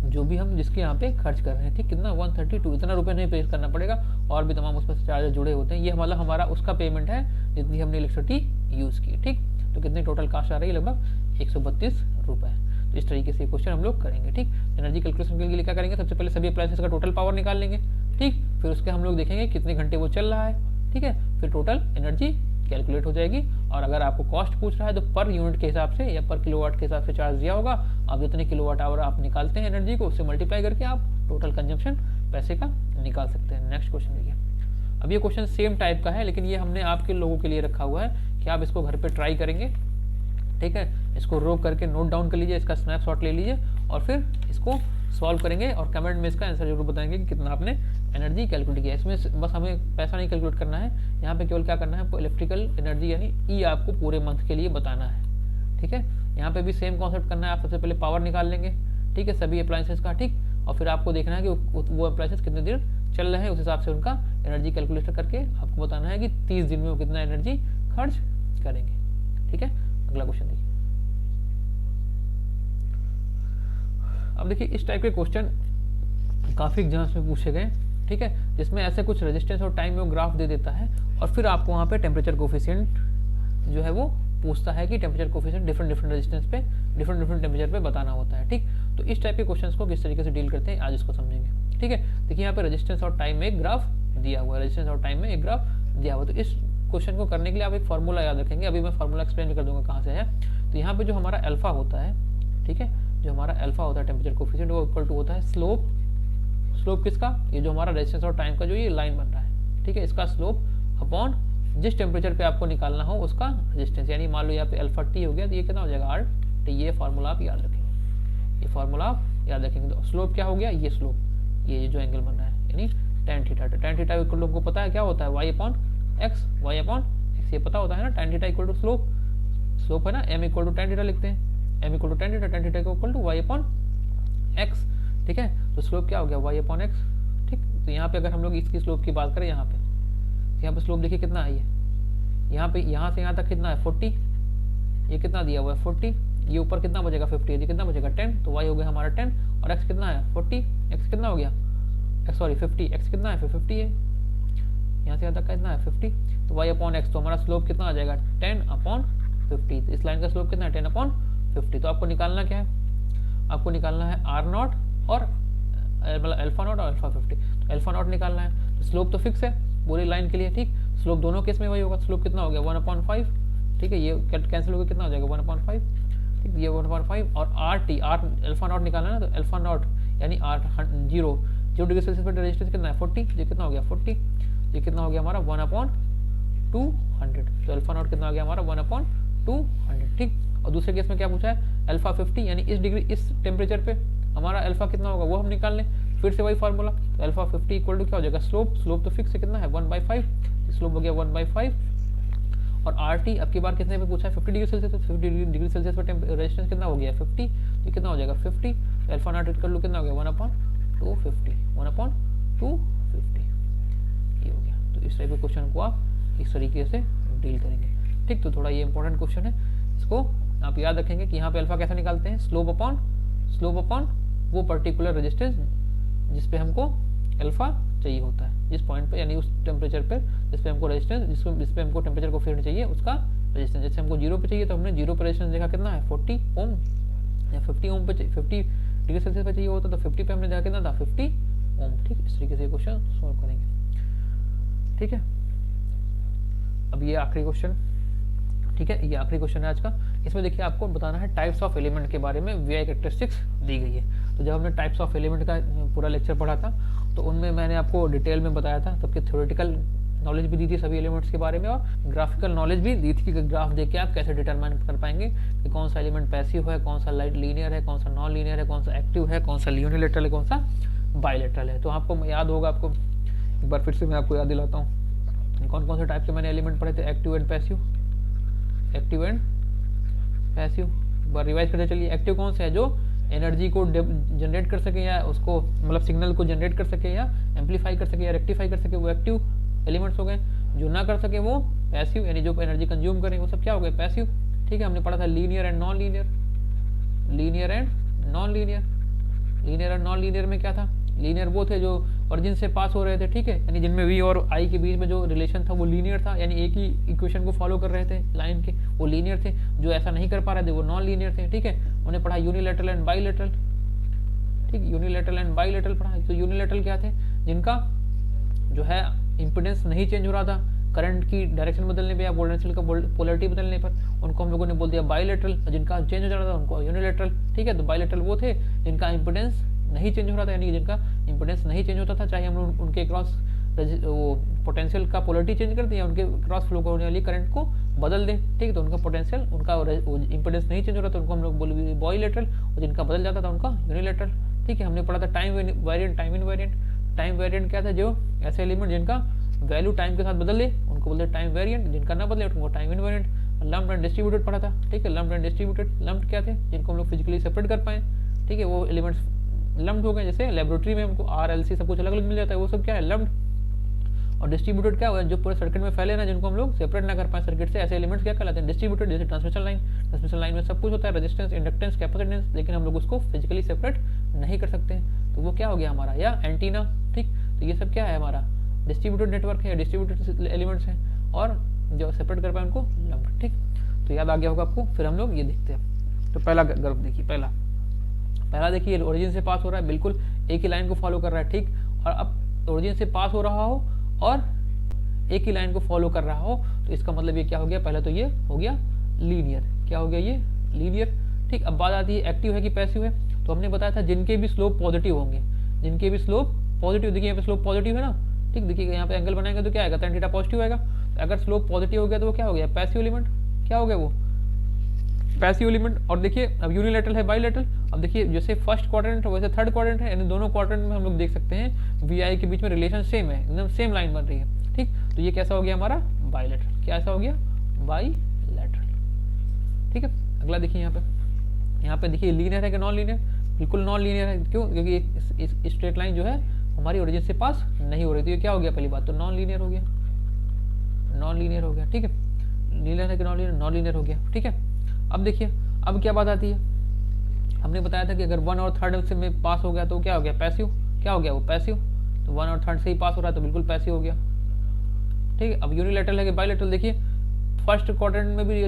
जो भी हम जिसके यहाँ पे खर्च कर रहे हैं। ठीक, कितना 132, इतना रुपये नहीं पे करना पड़ेगा, और भी तमाम उसमें चार्जेस जुड़े होते हैं। ये मतलब हमारा उसका पेमेंट है जितनी हमने इलेक्ट्रिसिटी यूज़ की। ठीक, तो कितनी टोटल कास्ट आ रही है, लगभग 132 रुपये। तो इस तरीके से क्वेश्चन हम लोग करेंगे। ठीक, एनर्जी कैलकुलेशन के लिए क्या करेंगे, सबसे पहले सभी अप्लायंसेस का टोटल पावर निकाल लेंगे। ठीक, फिर उसके हम लोग देखेंगे कितने घंटे वो चल रहा है। ठीक है, फिर टोटल एनर्जी कैलकुलेट हो जाएगी, और अगर आपको कॉस्ट पूछ रहा है तो पर यूनिट के हिसाब से या पर किलोवाट के हिसाब से चार्ज दिया होगा। आप जितने किलोवाट आवर आप निकालते हैं एनर्जी को, उससे मल्टीप्लाई करके आप टोटल कंजम्पशन पैसे का निकाल सकते हैं। नेक्स्ट क्वेश्चन देखिए, अब ये क्वेश्चन सेम टाइप का है, लेकिन ये हमने आपके लोगों के लिए रखा हुआ है कि आप इसको घर पे ट्राई करेंगे। ठीक है, इसको रोक करके नोट डाउन कर लीजिए, इसका स्नैपशॉट ले लीजिए और फिर इसको सॉल्व करेंगे, और कमेंट में इसका आंसर जरूर बताएंगे कि कितना आपने एनर्जी कैलकुलेट किया। इसमें बस हमें पैसा नहीं कैलकुलेट करना है, यहाँ पे केवल क्या करना है, आपको इलेक्ट्रिकल एनर्जी यानी ई आपको पूरे मंथ के लिए बताना है। ठीक है, यहाँ पे भी सेम कॉन्सेप्ट करना है, आप सबसे पहले पावर निकाल लेंगे। ठीक है, सभी अप्लायंसेस का। ठीक, और फिर आपको देखना है कि वो अप्लायंसेस कितने देर चल रहे हैं, उस हिसाब से उनका एनर्जी कैलकुलेट करके आपको बताना है कि 30 दिन में वो कितना एनर्जी खर्च करेंगे। ठीक है, अगला क्वेश्चन देखिए। अब देखिए इस टाइप के क्वेश्चन काफ़ी एग्जाम्स में पूछे गए। ठीक है, जिसमें ऐसे कुछ रेजिस्टेंस और टाइम में वो ग्राफ दे देता है, और फिर आपको वहाँ पे टेम्परेचर कोफिशिएंट जो है वो पूछता है कि टेम्परेचर कोफिशिएंट डिफरेंट रेजिस्टेंस पे डिफरेंट टेम्परेचर पे बताना होता है। ठीक, तो इस टाइप के क्वेश्चंस को किस तरीके से डील करते हैं आज इसको समझेंगे। ठीक है, देखिए यहाँ पे रेजिस्टेंस और टाइम में एक ग्राफ दिया हुआ है, रेजिस्टेंस और टाइम में एक ग्राफ दिया हुआ है। तो इस क्वेश्चन को करने के लिए आप एक फार्मूला याद रखेंगे, अभी मैं फार्मूला एक्सप्लेन कर दूंगा कहाँ से है। तो यहाँ पे जो हमारा अल्फा होता है, ठीक है, जो हमारा अल्फा होता है टेम्परेचर कोफिशिएंट, वो इक्वल टू होता है स्लोप किसका, ये जो हमारा रेजिस्टेंस और टाइम का जो ये लाइन बन रहा है। ठीक है, इसका स्लोप अपॉन जिस टेम्परेचर पे आपको निकालना हो उसका रेजिस्टेंस, यानी मान लो यहाँ पे अल्फा टी हो गया तो ये कितना हो जाएगा आर टी। ये फार्मूला आप याद रखेंगे, ये फार्मूला आप याद रखेंगे। तो स्लोप क्या हो गया, ये स्लोप, ये जो एंगल बन रहा है यानी tan theta. tan theta equal to पता है क्या होता है, y upon x, y upon x, ये पता होता है ना। tan theta equal to slope, slope है ना, m equal to tan theta लिखते हैं, m equal to tan theta, tan theta equal to y upon x, ठीक है। तो स्लोप क्या हो गया, y अपॉन एक्स, ठीक। तो यहाँ पे अगर हम लोग इसकी स्लोप की बात करें, यहाँ पे स्लोप देखिए कितना है, ये यहाँ पे यहाँ से यहाँ तक कितना है 40, ये कितना दिया हुआ है 40, ये ऊपर कितना बचेगा 50, ये कितना बचेगा 10, तो y हो गया हमारा 10 और x कितना है 40, x कितना हो गया सॉरी 50, x कितना है फिर 50 है, यहाँ से यहाँ तक कितना है 50, तो y अपॉन एक्स, तो हमारा स्लोप कितना आ जाएगा 10 अपॉन 50। तो इस लाइन का स्लोप कितना है 10 अपॉन 50। तो आपको निकालना क्या है, आपको निकालना है आर नॉट और मतलब अल्फा नॉट और अल्फा 50। तो अल्फा नॉट निकालना है, तो स्लोप तो फिक्स है पूरी लाइन के लिए, ठीक। स्लोप दोनों केस में वही होगा, स्लोप कितना हो गया 1/5, ठीक है। ये कैंसिल होकर कितना हो जाएगा 1/5, ठीक। ये 1/5 और R T, R alpha naught निकालना है ना, तो अल्फा नॉट यानी आर 0 डिग्री सेल्सियस पर रेजिस्टेंस कितना है 40, ये कितना हो गया 40, ये कितना हो गया हमारा 1/200। तो अल्फा नॉट कितना हो गया हमारा 1/200, ठीक। और दूसरे केस में क्या पूछा है अल्फा 50, यानी इस डिग्री इस टेम्परेचर पे हमारा अल्फा कितना होगा वो हम निकाल लें, फिर से वही फार्मूला। तो अल्फा 50 इक्वल टू क्या हो जाएगा स्लोप, स्लोप तो फिक्स है कितना है 1/5, स्लोप हो गया 1/5 और आर टी अब की बार कितने पे पूछा है 50 डिग्री सेल्सियस, तो 50 डिग्री सेल्सियस पर रेजिस्टेंस कितना हो गया 50, ये कितना हो जाएगा 50, तो अल्फा नॉट इक्वल टू कितना हो गया 1/250, 1/250 ये हो गया। तो इस टाइप के क्वेश्चन को आप इस तरीके से डील करेंगे, ठीक। तो थोड़ा ये इंपॉर्टेंट क्वेश्चन है, इसको आप याद रखेंगे कि यहाँ पे अल्फा कैसे निकालते हैं, स्लोप अपॉन वो पर्टिकुलर रेजिस्टेंस जिस पे हमको अल्फा चाहिए होता है, जिस पॉइंट पे यानी उस टेम्परेचर पे जिस पे हमको रेजिस्टेंस जिस पे हमको टेम्परेचर को फील्ड चाहिए उसका रेजिस्टेंस। जैसे हमको 0 पे चाहिए तो हमने 0 पे रेजिस्टेंस देखा कितना है 40 ओम, या 50 ओम पे 50 डिग्री सेल्सियस पे चाहिए होता तो 50 पे हमने देखा कितना था 50 ओम, ठीक। इस तरीके से क्वेश्चन सॉल्व करेंगे, ठीक है। अब ये आखिरी क्वेश्चन, ठीक है, ये आखिरी क्वेश्चन है आज का। इसमें देखिए आपको बताना है टाइप्स ऑफ एलिमेंट के बारे में, वीआई कैरेक्टरिस्टिक्स दी गई है। तो जब हमने टाइप्स ऑफ एलिमेंट का पूरा लेक्चर पढ़ा था तो उनमें मैंने आपको डिटेल में बताया था, सबके थ्योरेटिकल नॉलेज भी दी थी सभी एलिमेंट्स के बारे में और ग्राफिकल नॉलेज भी दी थी कि ग्राफ देख के आप कैसे डिटरमाइन कर पाएंगे कि कौन सा एलिमेंट पैसिव है, कौन सा लाइट लीनियर है, कौन सा नॉन लीनियर है, कौन सा एक्टिव है, कौन सा यूनिलेटरल है, कौन सा बायलेटरल है। तो आपको याद होगा, आपको एक बार फिर से मैं आपको याद दिलाता हूँ कौन कौन से टाइप के मैंने एलिमेंट पढ़े थे, active and passive, active and passive. एक बार रिवाइज करते चलिए। एक्टिव कौन सा है, जो एनर्जी को जनरेट कर सके या उसको मतलब सिग्नल को जनरेट कर सके या एम्पलीफाई कर सके या रेक्टिफाई कर सके, वो एक्टिव एलिमेंट्स हो गए। जो ना कर सके वो पैसिव, यानी जो एनर्जी कंज्यूम करें वो सब क्या हो गए पैसिव, ठीक है। हमने पढ़ा था linear and non linear, linear and non linear. Linear और नॉन लीनियर में क्या था, लीनियर वो थे जो ओरिजिन से पास हो रहे थे, ठीक है, यानी जिनमें वी और आई के बीच में जो रिलेशन था वो लीनियर था, यानी एक ही इक्वेशन को फॉलो कर रहे थे लाइन के, वो लीनियर थे। जो ऐसा नहीं कर पा रहे थे वो नॉन लीनियर थे, ठीक है। उन्हें पढ़ा यूनिलैटरल एंड बाइलैटरल, ठीक, यूनिलैटरल एंड बाइलैटरल पढ़ा। तो यूनिलैटरल क्या थे, जिनका जो है इम्पीडेंस नहीं चेंज हो रहा था करंट की डायरेक्शन बदलने पे या पोटेंशियल का पोलैरिटी बदलने पर, उनको हम लोगों ने बोल दिया बाइलैटरल। जिनका चेंज हो जा रहा था उनको यूनिलैटरल, ठीक है। तो बाइलैटरल वो थे जिनका इम्पीडेंस नहीं चेंज हो रहा था, यानी जिनका इम्पीडेंस नहीं चेंज होता था, चाहे हम उनके क्रॉस वो पोटेंशियल का पोलैरिटी चेंज कर दें या उनके क्रॉस फ्लो होने वाली करंट को बदल दें, ठीक है। तो उनका पोटेंशियल उनका इम्पीडेंस नहीं चेंज हो रहा था उनको हम लोग बोले बाइलैटरल, और जिनका बदल जाता था उनका यूनिलैटरल, ठीक है। हमने पढ़ा था time variant, time invariant. Time variant क्या था, जो ऐसे एलिमेंट जिनका वैल्यू टाइम के साथ बदले उनको बोलते टाइम वेरिएंट, जिनका ना बदले उनको time invariant. Lumped and distributed पढ़ा था, ठीक है। लम्प्ड एंड डिस्ट्रीब्यूटेड, लम्प्ड क्या थे, जिनको हम लोग फिजिकली सेपरेट कर पाए, ठीक है, वो एलिमेंट्स लम्प्ड हो गए। जैसे लेबोरेटरी में हमको RLC सब कुछ अलग अलग मिल जाता है, वो सब क्या है लम्प्ड। और डिस्ट्रीब्यूटेड क्या हुआ, जो पूरे सर्किट में फैले ना, जिनको हम लोग सेपरेट ना कर पाए सर्किट से, ऐसे एलिमेंट्स क्या कहलाते हैं डिस्ट्रीब्यूटेड। जैसे ट्रांसमिशन लाइन, ट्रांसमिशन लाइन में सब कुछ होता है, रेजिस्टेंस, इंडक्टेंस, कैपेसिटेंस, लेकिन हम लोग उसको फिजिकली सेपरेट नहीं कर सकते, तो वो क्या हो गया हमारा, या एंटीना, ठीक। तो ये सब क्या है हमारा डिस्ट्रीब्यूटेड नेटवर्क है, डिस्ट्रीब्यूटेड एलिमेंट्स हैं, और जो सेपरेट कर पाए उनको लम्प्ड, ठीक। तो याद आ गया होगा आपको। फिर हम लोग ये देखते हैं। तो पहला ग्राफ देखिए, पहला देखिए ओरिजिन से पास हो रहा है, बिल्कुल एक ही लाइन को फॉलो कर रहा है, ठीक। और अब ओरिजिन से पास हो रहा हो और एक ही लाइन को फॉलो कर रहा हो, तो इसका मतलब ये क्या हो गया, पहले तो ये हो गया लीनियर, क्या हो गया ये लीनियर, ठीक। अब बात आती है एक्टिव है कि पैसिव है। तो हमने बताया था जिनके भी स्लोप पॉजिटिव होंगे, जिनके भी स्लोप पॉजिटिव, देखिए यहाँ पे स्लोप पॉजिटिव है ना, ठीक। देखिए यहाँ पे एंगल बनाएंगे तो क्या आएगा, tan थीटा पॉजिटिव आएगा। अगर स्लोप पॉजिटिव हो गया तो वो क्या हो गया, पैसिव एलिमेंट, क्या हो गया वो, पैसिव एलिमेंट। और देखिए अब यूनिलैटरल है बाइलैटरल, अब देखिए जैसे फर्स्ट क्वाड्रेंट है वैसे थर्ड क्वाड्रेंट है, यानी दोनों क्वाड्रेंट में हम लोग देख सकते हैं वी आई के बीच में रिलेशन सेम है, एकदम सेम लाइन बन रही है, ठीक। तो ये कैसा हो गया हमारा बाइलैटरल, क्या ऐसा हो गया बाइलैटरल, ठीक है। अगला देखिए यहाँ पे देखिए लीनियर है कि नॉन लीनियर, बिल्कुल नॉन लीनियर है, क्यों, क्योंकि इस स्ट्रेट लाइन जो है हमारी ओरिजिन से पास नहीं हो रही, तो ये क्या हो गया, पहली बात तो नॉन लीनियर हो गया, नॉन लीनियर हो गया, ठीक है। लीनियर है कि नॉन लीनियर, नॉन लीनियर हो गया, ठीक है। अब देखिए अब क्या बात आती है, हमने बताया था कि अगर 1 और 3rd से में पास हो गया तो क्या हो गया पैसिव, क्या हो गया वो पैसिव, तो 1 और 3rd से ही पास हो रहा है तो बिल्कुल पैसिव हो गया, ठीक है। अब यूनिलैटरल है कि बाइलैटरल, देखिए फर्स्ट क्वाड्रेंट में भी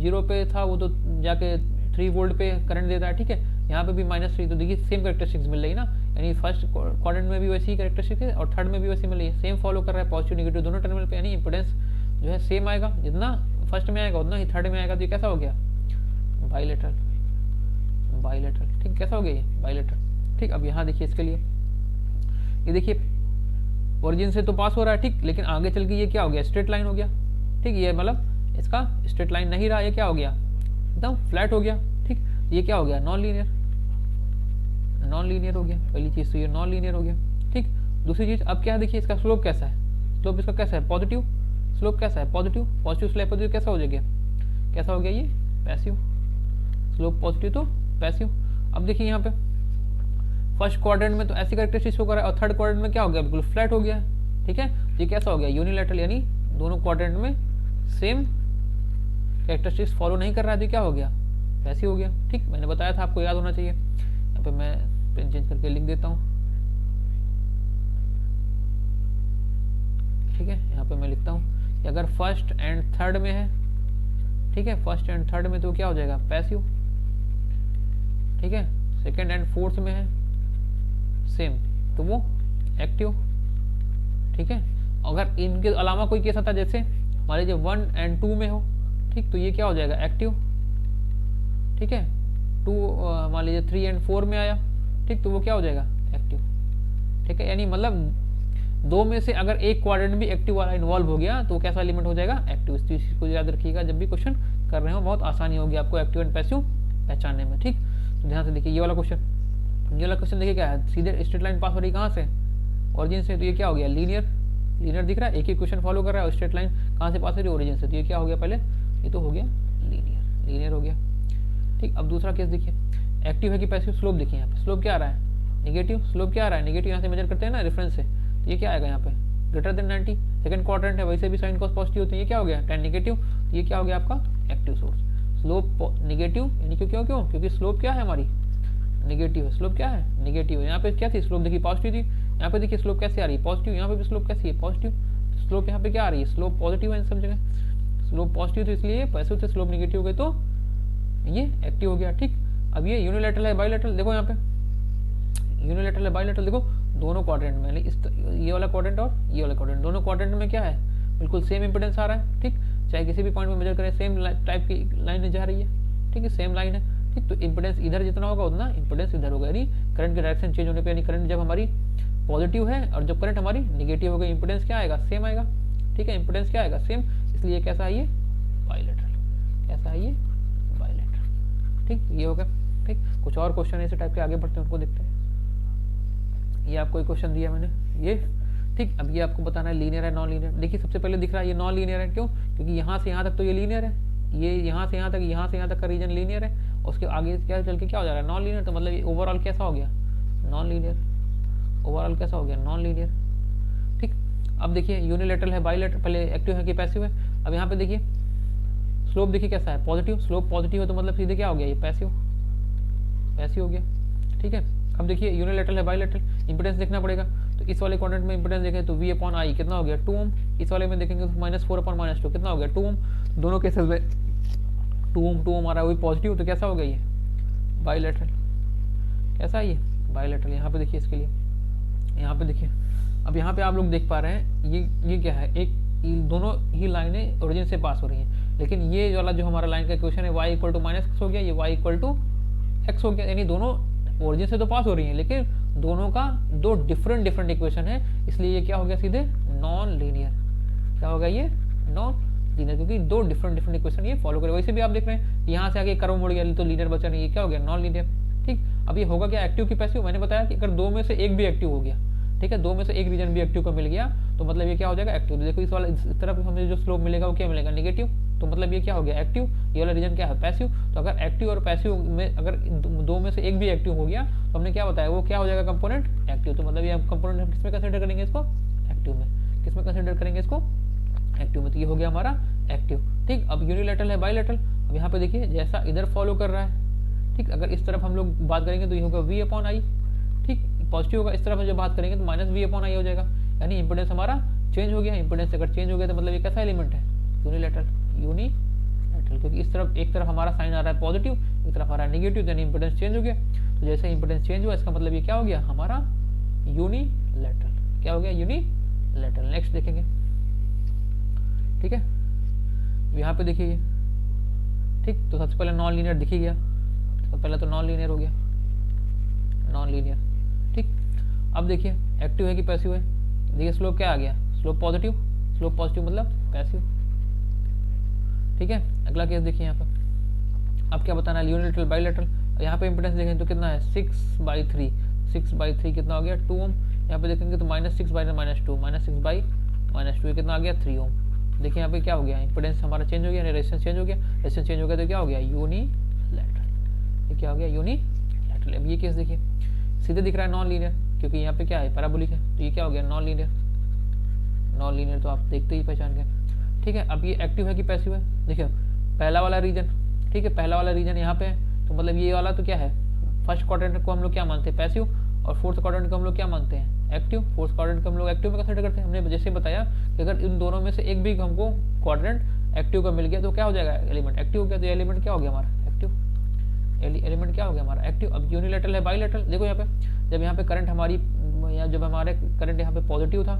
0 पे था वो तो जाके 3 वोल्ट पे करंट देता है, ठीक है। यहाँ पे भी -3, तो देखिए सेम कैरेक्टरिस्टिक्स मिल रही है ना, यानी फर्स्ट क्वाड्रेंट में भी वैसी ही कैरेक्टरिस्टिक्स है और थर्ड में भी वैसी मिल रही है, सेम फॉलो कर रहा है पॉजिटिव नेगेटिव दोनों टर्मिनल पे, यानी इंपोर्टेंस जो है सेम आएगा, जितना फर्स्ट में आएगा उतना ही थर्ड में आएगा, तो ये कैसा हो गया बाइलैटरल, बाइलैटरल, ठीक, कैसा हो गया ये बाइलैटरल, ठीक। अब यहाँ देखिए इसके लिए ये देखिए ओरिजिन से तो पास हो रहा है, ठीक, लेकिन आगे चल के ये क्या हो गया स्ट्रेट लाइन हो गया, ठीक, ये मतलब इसका स्ट्रेट लाइन नहीं रहा, ये क्या हो गया एकदम फ्लैट हो गया, ठीक। ये क्या हो गया नॉन लीनियर, नॉन लीनियर हो गया, पहली चीज तो ये नॉन लीनियर हो गया, ठीक। दूसरी चीज अब क्या है, देखिए इसका स्लोप कैसा है, स्लोप इसका कैसा है पॉजिटिव, स्लोप कैसा है पॉजिटिव, पॉजिटिव स्लोप पॉजिटिव कैसा हो जाएगा, कैसा हो गया ये पैसिव, स्लोप पॉजिटिव तो पैसिव। अब देखिए यहाँ पे फर्स्ट क्वाड्रेंट में तो ऐसी कैरेक्टरिस्टिक्स शो कर रहा है और थर्ड क्वाड्रेंट में क्या हो गया बिल्कुल फ्लैट हो गया, ठीक है। ये कैसा हो गया यूनिलैटरल, यानी दोनों क्वाड्रेंट में सेम कैरेक्टरिस्टिक्स फॉलो नहीं कर रहा है, तो क्या हो गया पैसिव हो गया, ठीक। मैंने बताया था आपको याद होना चाहिए, यहाँ पे मैं पेन चेंज करके लिख देता हूँ, ठीक है। यहाँ पे मैं लिखता हूँ कि अगर फर्स्ट एंड थर्ड में है, ठीक है, फर्स्ट एंड थर्ड में तो क्या हो जाएगा पैसिव, ठीक है। सेकंड एंड फोर्थ में है सेम तो वो एक्टिव, ठीक है। अगर इनके अलावा कोई केस आता है जैसे मान लीजिए 1 एंड 2 में हो, ठीक, तो ये क्या हो जाएगा एक्टिव, ठीक है। 2 मान लीजिए 3 एंड 4 में आया, ठीक, तो वो क्या हो जाएगा एक्टिव, ठीक है। यानी मतलब 2 में से अगर एक क्वाड्रेंट भी एक्टिव वाला इन्वॉल्व हो गया तो कैसा एलिमेंट हो जाएगा एक्टिव। इस चीज को याद रखिएगा, जब भी क्वेश्चन कर रहे हो बहुत आसानी होगी आपको एक्टिव एंड पैसिव पहचानने में, ठीक। तो ध्यान से देखिए ये वाला क्वेश्चन, ये वाला क्वेश्चन देखिए क्या है, सीधे स्ट्रेट लाइन पास हो रही कहाँ से ओरिजिन से, तो ये क्या हो गया लीनियर, लीनियर दिख रहा है, एक ही क्वेश्चन फॉलो कर रहा है और स्ट्रेट लाइन कहाँ से पास हो रही है ओरिजिन से, तो ये क्या हो गया पहले, ये तो हो गया लीनियर, लीनियर हो गया, ठीक। अब दूसरा केस देखिए एक्टिव है कि पैसिव, स्लोप देखिए यहाँ पे स्लोप क्या आ रहा है नेगेटिव, स्लोप क्या आ रहा है नेगेटिव, यहाँ से मेजर करते हैं ना रेफरेंस से, तो ये क्या आएगा यहाँ पे ग्रेटर देन 90, सेकंड क्वाड्रेंट है वैसे भी साइन कॉस पॉजिटिव होते हैं, ये क्या हो गया 10 नेगेटिव, तो ये क्या हो गया आपका एक्टिव सोर्स, स्लोप नेगेटिव, यानी क्यों क्यों क्योंकि स्लोप क्या है हमारी नेगेटिव है, स्लोप क्या है नेगेटिव है। यहाँ पे क्या थी स्लोप देखिए पॉजिटिव थी, यहाँ पे देखिए स्लोप कैसे आ रही है पॉजिटिव, यहाँ पे भी स्लोप कैसी है पॉजिटिव, स्लोप यहाँ पे क्या आ रही है स्लोप पॉजिटिव है सब जगह, स्लोप पॉजिटिव तो इसलिए पैसिव थे, स्लोप नेगेटिव हो गए तो ये एक्टिव हो गया, ठीक। अब ये यूनिलैटरल है बाइलैटरल, देखो यहाँ पे यूनिलैटरल है बाइलैटरल, देखो दोनों क्वाड्रेंट में ये वाला क्वाड्रेंट और ये वाला क्वाड्रेंट दोनों क्वाड्रेंट में क्या है बिल्कुल सेम इंपोर्टेंस आ रहा है, ठीक। चाहे किसी भी पॉइंट में मेजर करें सेम टाइप की लाइन जा रही है, ठीक है, सेम लाइन है, ठीक। तो इंपोर्टेंस इधर जितना होगा उतना इंपोर्टेंस इधर होगा, यानी करंट की डायरेक्शन चेंज होने पे, यानी करंट जब हमारी पॉजिटिव है और जब करंट हमारी नेगेटिव हो गई इंपोर्टेंस क्या आएगा सेम आएगा, ठीक है, इंपोर्टेंस क्या आएगा सेम, इसलिए कैसा है ये बाइलैटरल, कैसा है ये बाइलैटरल, ठीक। ये होगा, ठीक। कुछ और क्वेश्चन ऐसे टाइप के आगे बढ़ते हैं उनको देखते हैं। ये आपको एक क्वेश्चन दिया मैंने ये, ठीक। अब ये आपको बताना है लीनियर है नॉन लीनियर, देखिए सबसे पहले दिख रहा है ये नॉन लीनियर है, क्यों, क्योंकि यहाँ से यहाँ तक तो ये लीनियर है, ये यहाँ से यहाँ तक का रीजन लीनियर है, उसके आगे क्या चल के क्या हो जा रहा है नॉन लीनियर, तो मतलब ये ओवरऑल कैसा हो गया नॉन लीनियर, ओवरऑल कैसा हो गया नॉन लीनियर, ठीक। अब देखिए यूनिलैटरल है बाइलैटरल, पहले एक्टिव है कि पैसिव है, अब यहाँ पे देखिए स्लोप देखिए कैसा है पॉजिटिव, स्लोप पॉजिटिव है तो मतलब सीधे क्या हो गया ये पैसिव, पैसिव हो गया, ठीक है। अब देखिए यूनिलैटरल है बाइलैटरल, इंपोर्टेंस देखना पड़ेगा, तो इस वाले क्वाड्रेंट में इंपोर्टेंस देखें तो V/I कितना हो गया 2 ओम, इस वाले में देखेंगे तो -4/-2 कितना हो गया 2 ओम, दोनों केसेस में 2 ओम आ रहा है वही पॉजिटिव, तो कैसा हो गया ये बाइलैटरल, कैसा है ये बाइलैटरल। यहाँ पे देखिए इसके लिए, यहाँ पे देखिए, अब यहाँ पे आप लोग देख पा रहे हैं ये क्या है, एक दोनों ही लाइनें ओरिजिन से पास हो रही हैं, लेकिन ये वाला जो हमारा लाइन का इक्वेशन है y = -x हो गया, ये y = x हो गया, यानी दोनों ओरिजिन से तो पास हो रही हैं लेकिन दोनों का दो डिफरेंट इक्वेशन है, इसलिए ये क्या हो गया सीधे नॉन लीनियर, क्या होगा ये नॉन लीनियर, क्योंकि दो डिफरेंट इक्वेशन ये फॉलो करे। वैसे भी आप देख रहे हैं यहाँ से आगे कर्व मुड़ गया तो लीनियर बचा नहीं, ये क्या हो गया, नॉन लीनियर। ठीक, अब ये होगा क्या, एक्टिव की पैसिव। मैंने बताया कि अगर दो में से एक भी एक्टिव हो गया, ठीक है, दो में से एक रीजन भी एक्टिव का मिल गया तो मतलब ये क्या हो जाएगा, एक्टिव। देखो इस वाला इस तरफ हमें जो स्लोप मिलेगा वो क्या मिलेगा, नेगेटिव, तो मतलब ये क्या हो गया, एक्टिव। ये वाला रीजन क्या है, पैसिव। तो अगर एक्टिव और पैसिव में अगर दो में से एक भी एक्टिव हो गया तो हमने क्या बताया, वो क्या हो जाएगा, कंपोनेंट एक्टिव। तो मतलब ये कंपोनेंट हम किसमें कंसिडर करेंगे इसको, एक्टिव में। किसमें कंसिडर करेंगे इसको, एक्टिव में। तो ये हो गया हमारा एक्टिव। ठीक, अब यूनिलैटरल है, बाइलैटरल। अब यहाँ पे देखिए जैसा इधर फॉलो कर रहा है, ठीक, अगर इस तरफ हम लोग बात करेंगे तो ये होगा v अपॉन आई। ठीक, पॉजिटिव होगा, इस तरफ हम जब बात करेंगे तो माइनस v अपॉन आई हो जाएगा, यानी इंपोर्टेंस हमारा चेंज हो गया। इंपोर्टेंस अगर चेंज हो गया तो मतलब ये कैसा एलिमेंट है, यूनिलैटरल। यूनिलैटरल क्योंकि इस तरफ एक तरफ हमारा साइन आ रहा है पॉजिटिव, एक तरफ आ रहा है नेगेटिव, यानी इंपोर्टेंस चेंज हो गया। तो जैसे इंपोर्टेंस चेंज हुआ इसका मतलब ये क्या हो गया, हमारा यूनिलैटरल। क्या हो गया, यूनिलैटरल। नेक्स्ट देखेंगे, ठीक है, यहाँ पे देखिए, ठीक, तो सबसे पहले नॉन लीनियर दिख ही गया, तो पहले तो नॉन लीनियर हो गया, नॉन लीनियर। ठीक, अब देखिए एक्टिव है कि पैसिव है, देखिए स्लोप क्या आ गया, स्लोप पॉजिटिव। स्लोप पॉजिटिव मतलब पैसिव। ठीक है, अगला केस देखिए यहाँ पर, अब क्या बताना है, यूनिलैटरल बाइलैटरल। यहाँ पे इंपोर्टेंस देखें तो कितना है, 6/3। 6/3 कितना हो गया, 2 ओम। यहाँ पे देखेंगे तो -6/-2, -6/-2 ये कितना आ गया, 3 ओम। देखिए यहाँ पे क्या हो गया, इंपोर्टेंस हमारा चेंज हो गया, रेजिस्टेंस चेंज हो गया। रेजिस्टेंस चेंज हो गया तो क्या हो गया, यूनिलैटरल। ये क्या हो गया, यूनिलैटरल। अब ये केस देखिए सीधे दिख रहा है नॉन लीनियर, क्योंकि यहाँ पे क्या है, पैराबोलिक है, तो ये क्या हो गया, नॉन लीनियर। नॉन लीनियर तो आप देखते ही पहचान गए। ठीक है, अब ये एक्टिव है कि पैसिव है, देखिए पहला वाला रीजन, ठीक है, पहला वाला रीजन यहाँ पे है, तो मतलब ये वाला तो क्या है, फर्स्ट क्वाड्रेंट को हम लोग क्या मानते हैं, पैसिव, और फोर्थ क्वाड्रेंट को हम लोग क्या मानते हैं, एक्टिव। फोर्थ क्वाड्रेंट को हम लोग एक्टिव में कंसिडर करते हैं। हमने जैसे बताया कि अगर इन दोनों में से एक भी हमको क्वाड्रेंट एक्टिव का मिल गया तो क्या हो जाएगा, एलिमेंट एक्टिव हो गया। तो एलिमेंट क्या हो गया हमारा, एक्टिव। एलिमेंट क्या हो गया हमारा, एक्टिव। अब यूनिलैटरल है, बाइलैटरल। देखो यहाँ पे जब यहाँ पे करंट हमारी, जब हमारे करंट यहाँ पे पॉजिटिव था,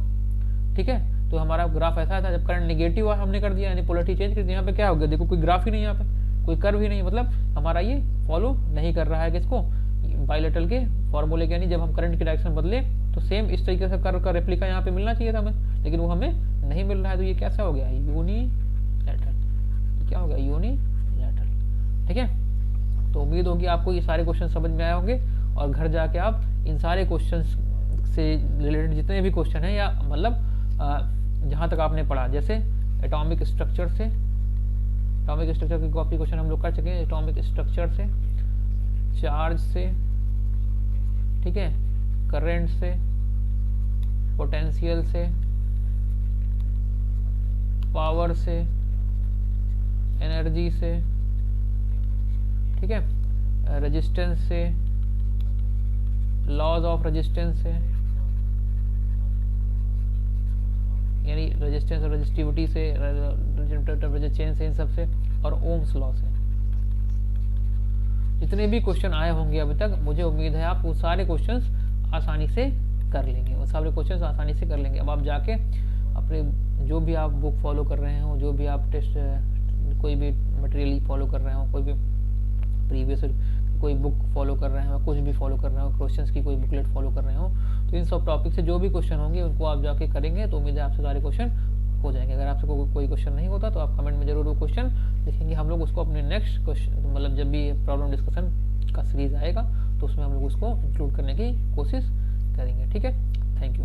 ठीक है, तो हमारा ग्राफ ऐसा था। जब करंट नेगेटिव हुआ हमने कर दिया, यानी पोलरिटी चेंज कर दी, यहाँ पे क्या हो गया, देखो कोई ग्राफ ही नहीं, यहाँ पे कोई कर्व ही नहीं, मतलब हमारा ये फॉलो नहीं कर रहा है किसको, बाइलैटरल के फॉर्मूले के। यानी जब हम करंट की डायरेक्शन बदले तो सेम इस तरीके से कर्व का रेप्लिका यहाँ पे मिलना चाहिए था हमें, लेकिन वो हमें नहीं मिल रहा है। तो ये कैसा हो गया, यूनिलैटरल। क्या हो गया, यूनिलैटरल। ठीक है, तो उम्मीद होगी आपको ये सारे क्वेश्चन समझ में आए होंगे, और घर जाके आप इन सारे क्वेश्चन से रिलेटेड जितने भी क्वेश्चन हैं, या मतलब जहाँ तक आपने पढ़ा, जैसे एटॉमिक स्ट्रक्चर से, एटॉमिक स्ट्रक्चर की कॉपी क्वेश्चन हम लोग कर चुके हैं, एटॉमिक स्ट्रक्चर से, चार्ज से, ठीक है, करंट से, पोटेंशियल से, पावर से, एनर्जी से, ठीक है, रेजिस्टेंस से, लॉज ऑफ रेजिस्टेंस से, यानी रेजिस्टेंस और रेजिस्टिविटी से, चेंज से, इन सब से, और ओम्स लॉ से। जितने भी क्वेश्चन आए होंगे अभी तक, मुझे उम्मीद है आप वो सारे क्वेश्चंस आसानी से कर लेंगे, वो सारे क्वेश्चंस आसानी से कर लेंगे। अब आप जाके अपने जो भी आप बुक फॉलो कर रहे हो, जो भी आप टेस्ट कोई भी मटेरियल फॉलो कर रहे हो, कोई भी प्रीवियस कोई बुक फॉलो कर रहे हो, कुछ भी फॉलो कर रहे हो, क्वेश्चंस की कोई बुकलेट फॉलो कर रहे हो, तो इन सब टॉपिक से जो भी क्वेश्चन होंगे उनको आप जाके करेंगे तो उम्मीद है आपसे सारे क्वेश्चन हो जाएंगे। अगर आपसे कोई क्वेश्चन नहीं होता तो आप कमेंट में जरूर वो क्वेश्चन लिखेंगे, हम लोग उसको अपने नेक्स्ट क्वेश्चन, मतलब जब भी प्रॉब्लम डिस्कशन का सीरीज आएगा तो उसमें हम लोग उसको इंक्लूड करने की कोशिश करेंगे। ठीक है, थैंक यू।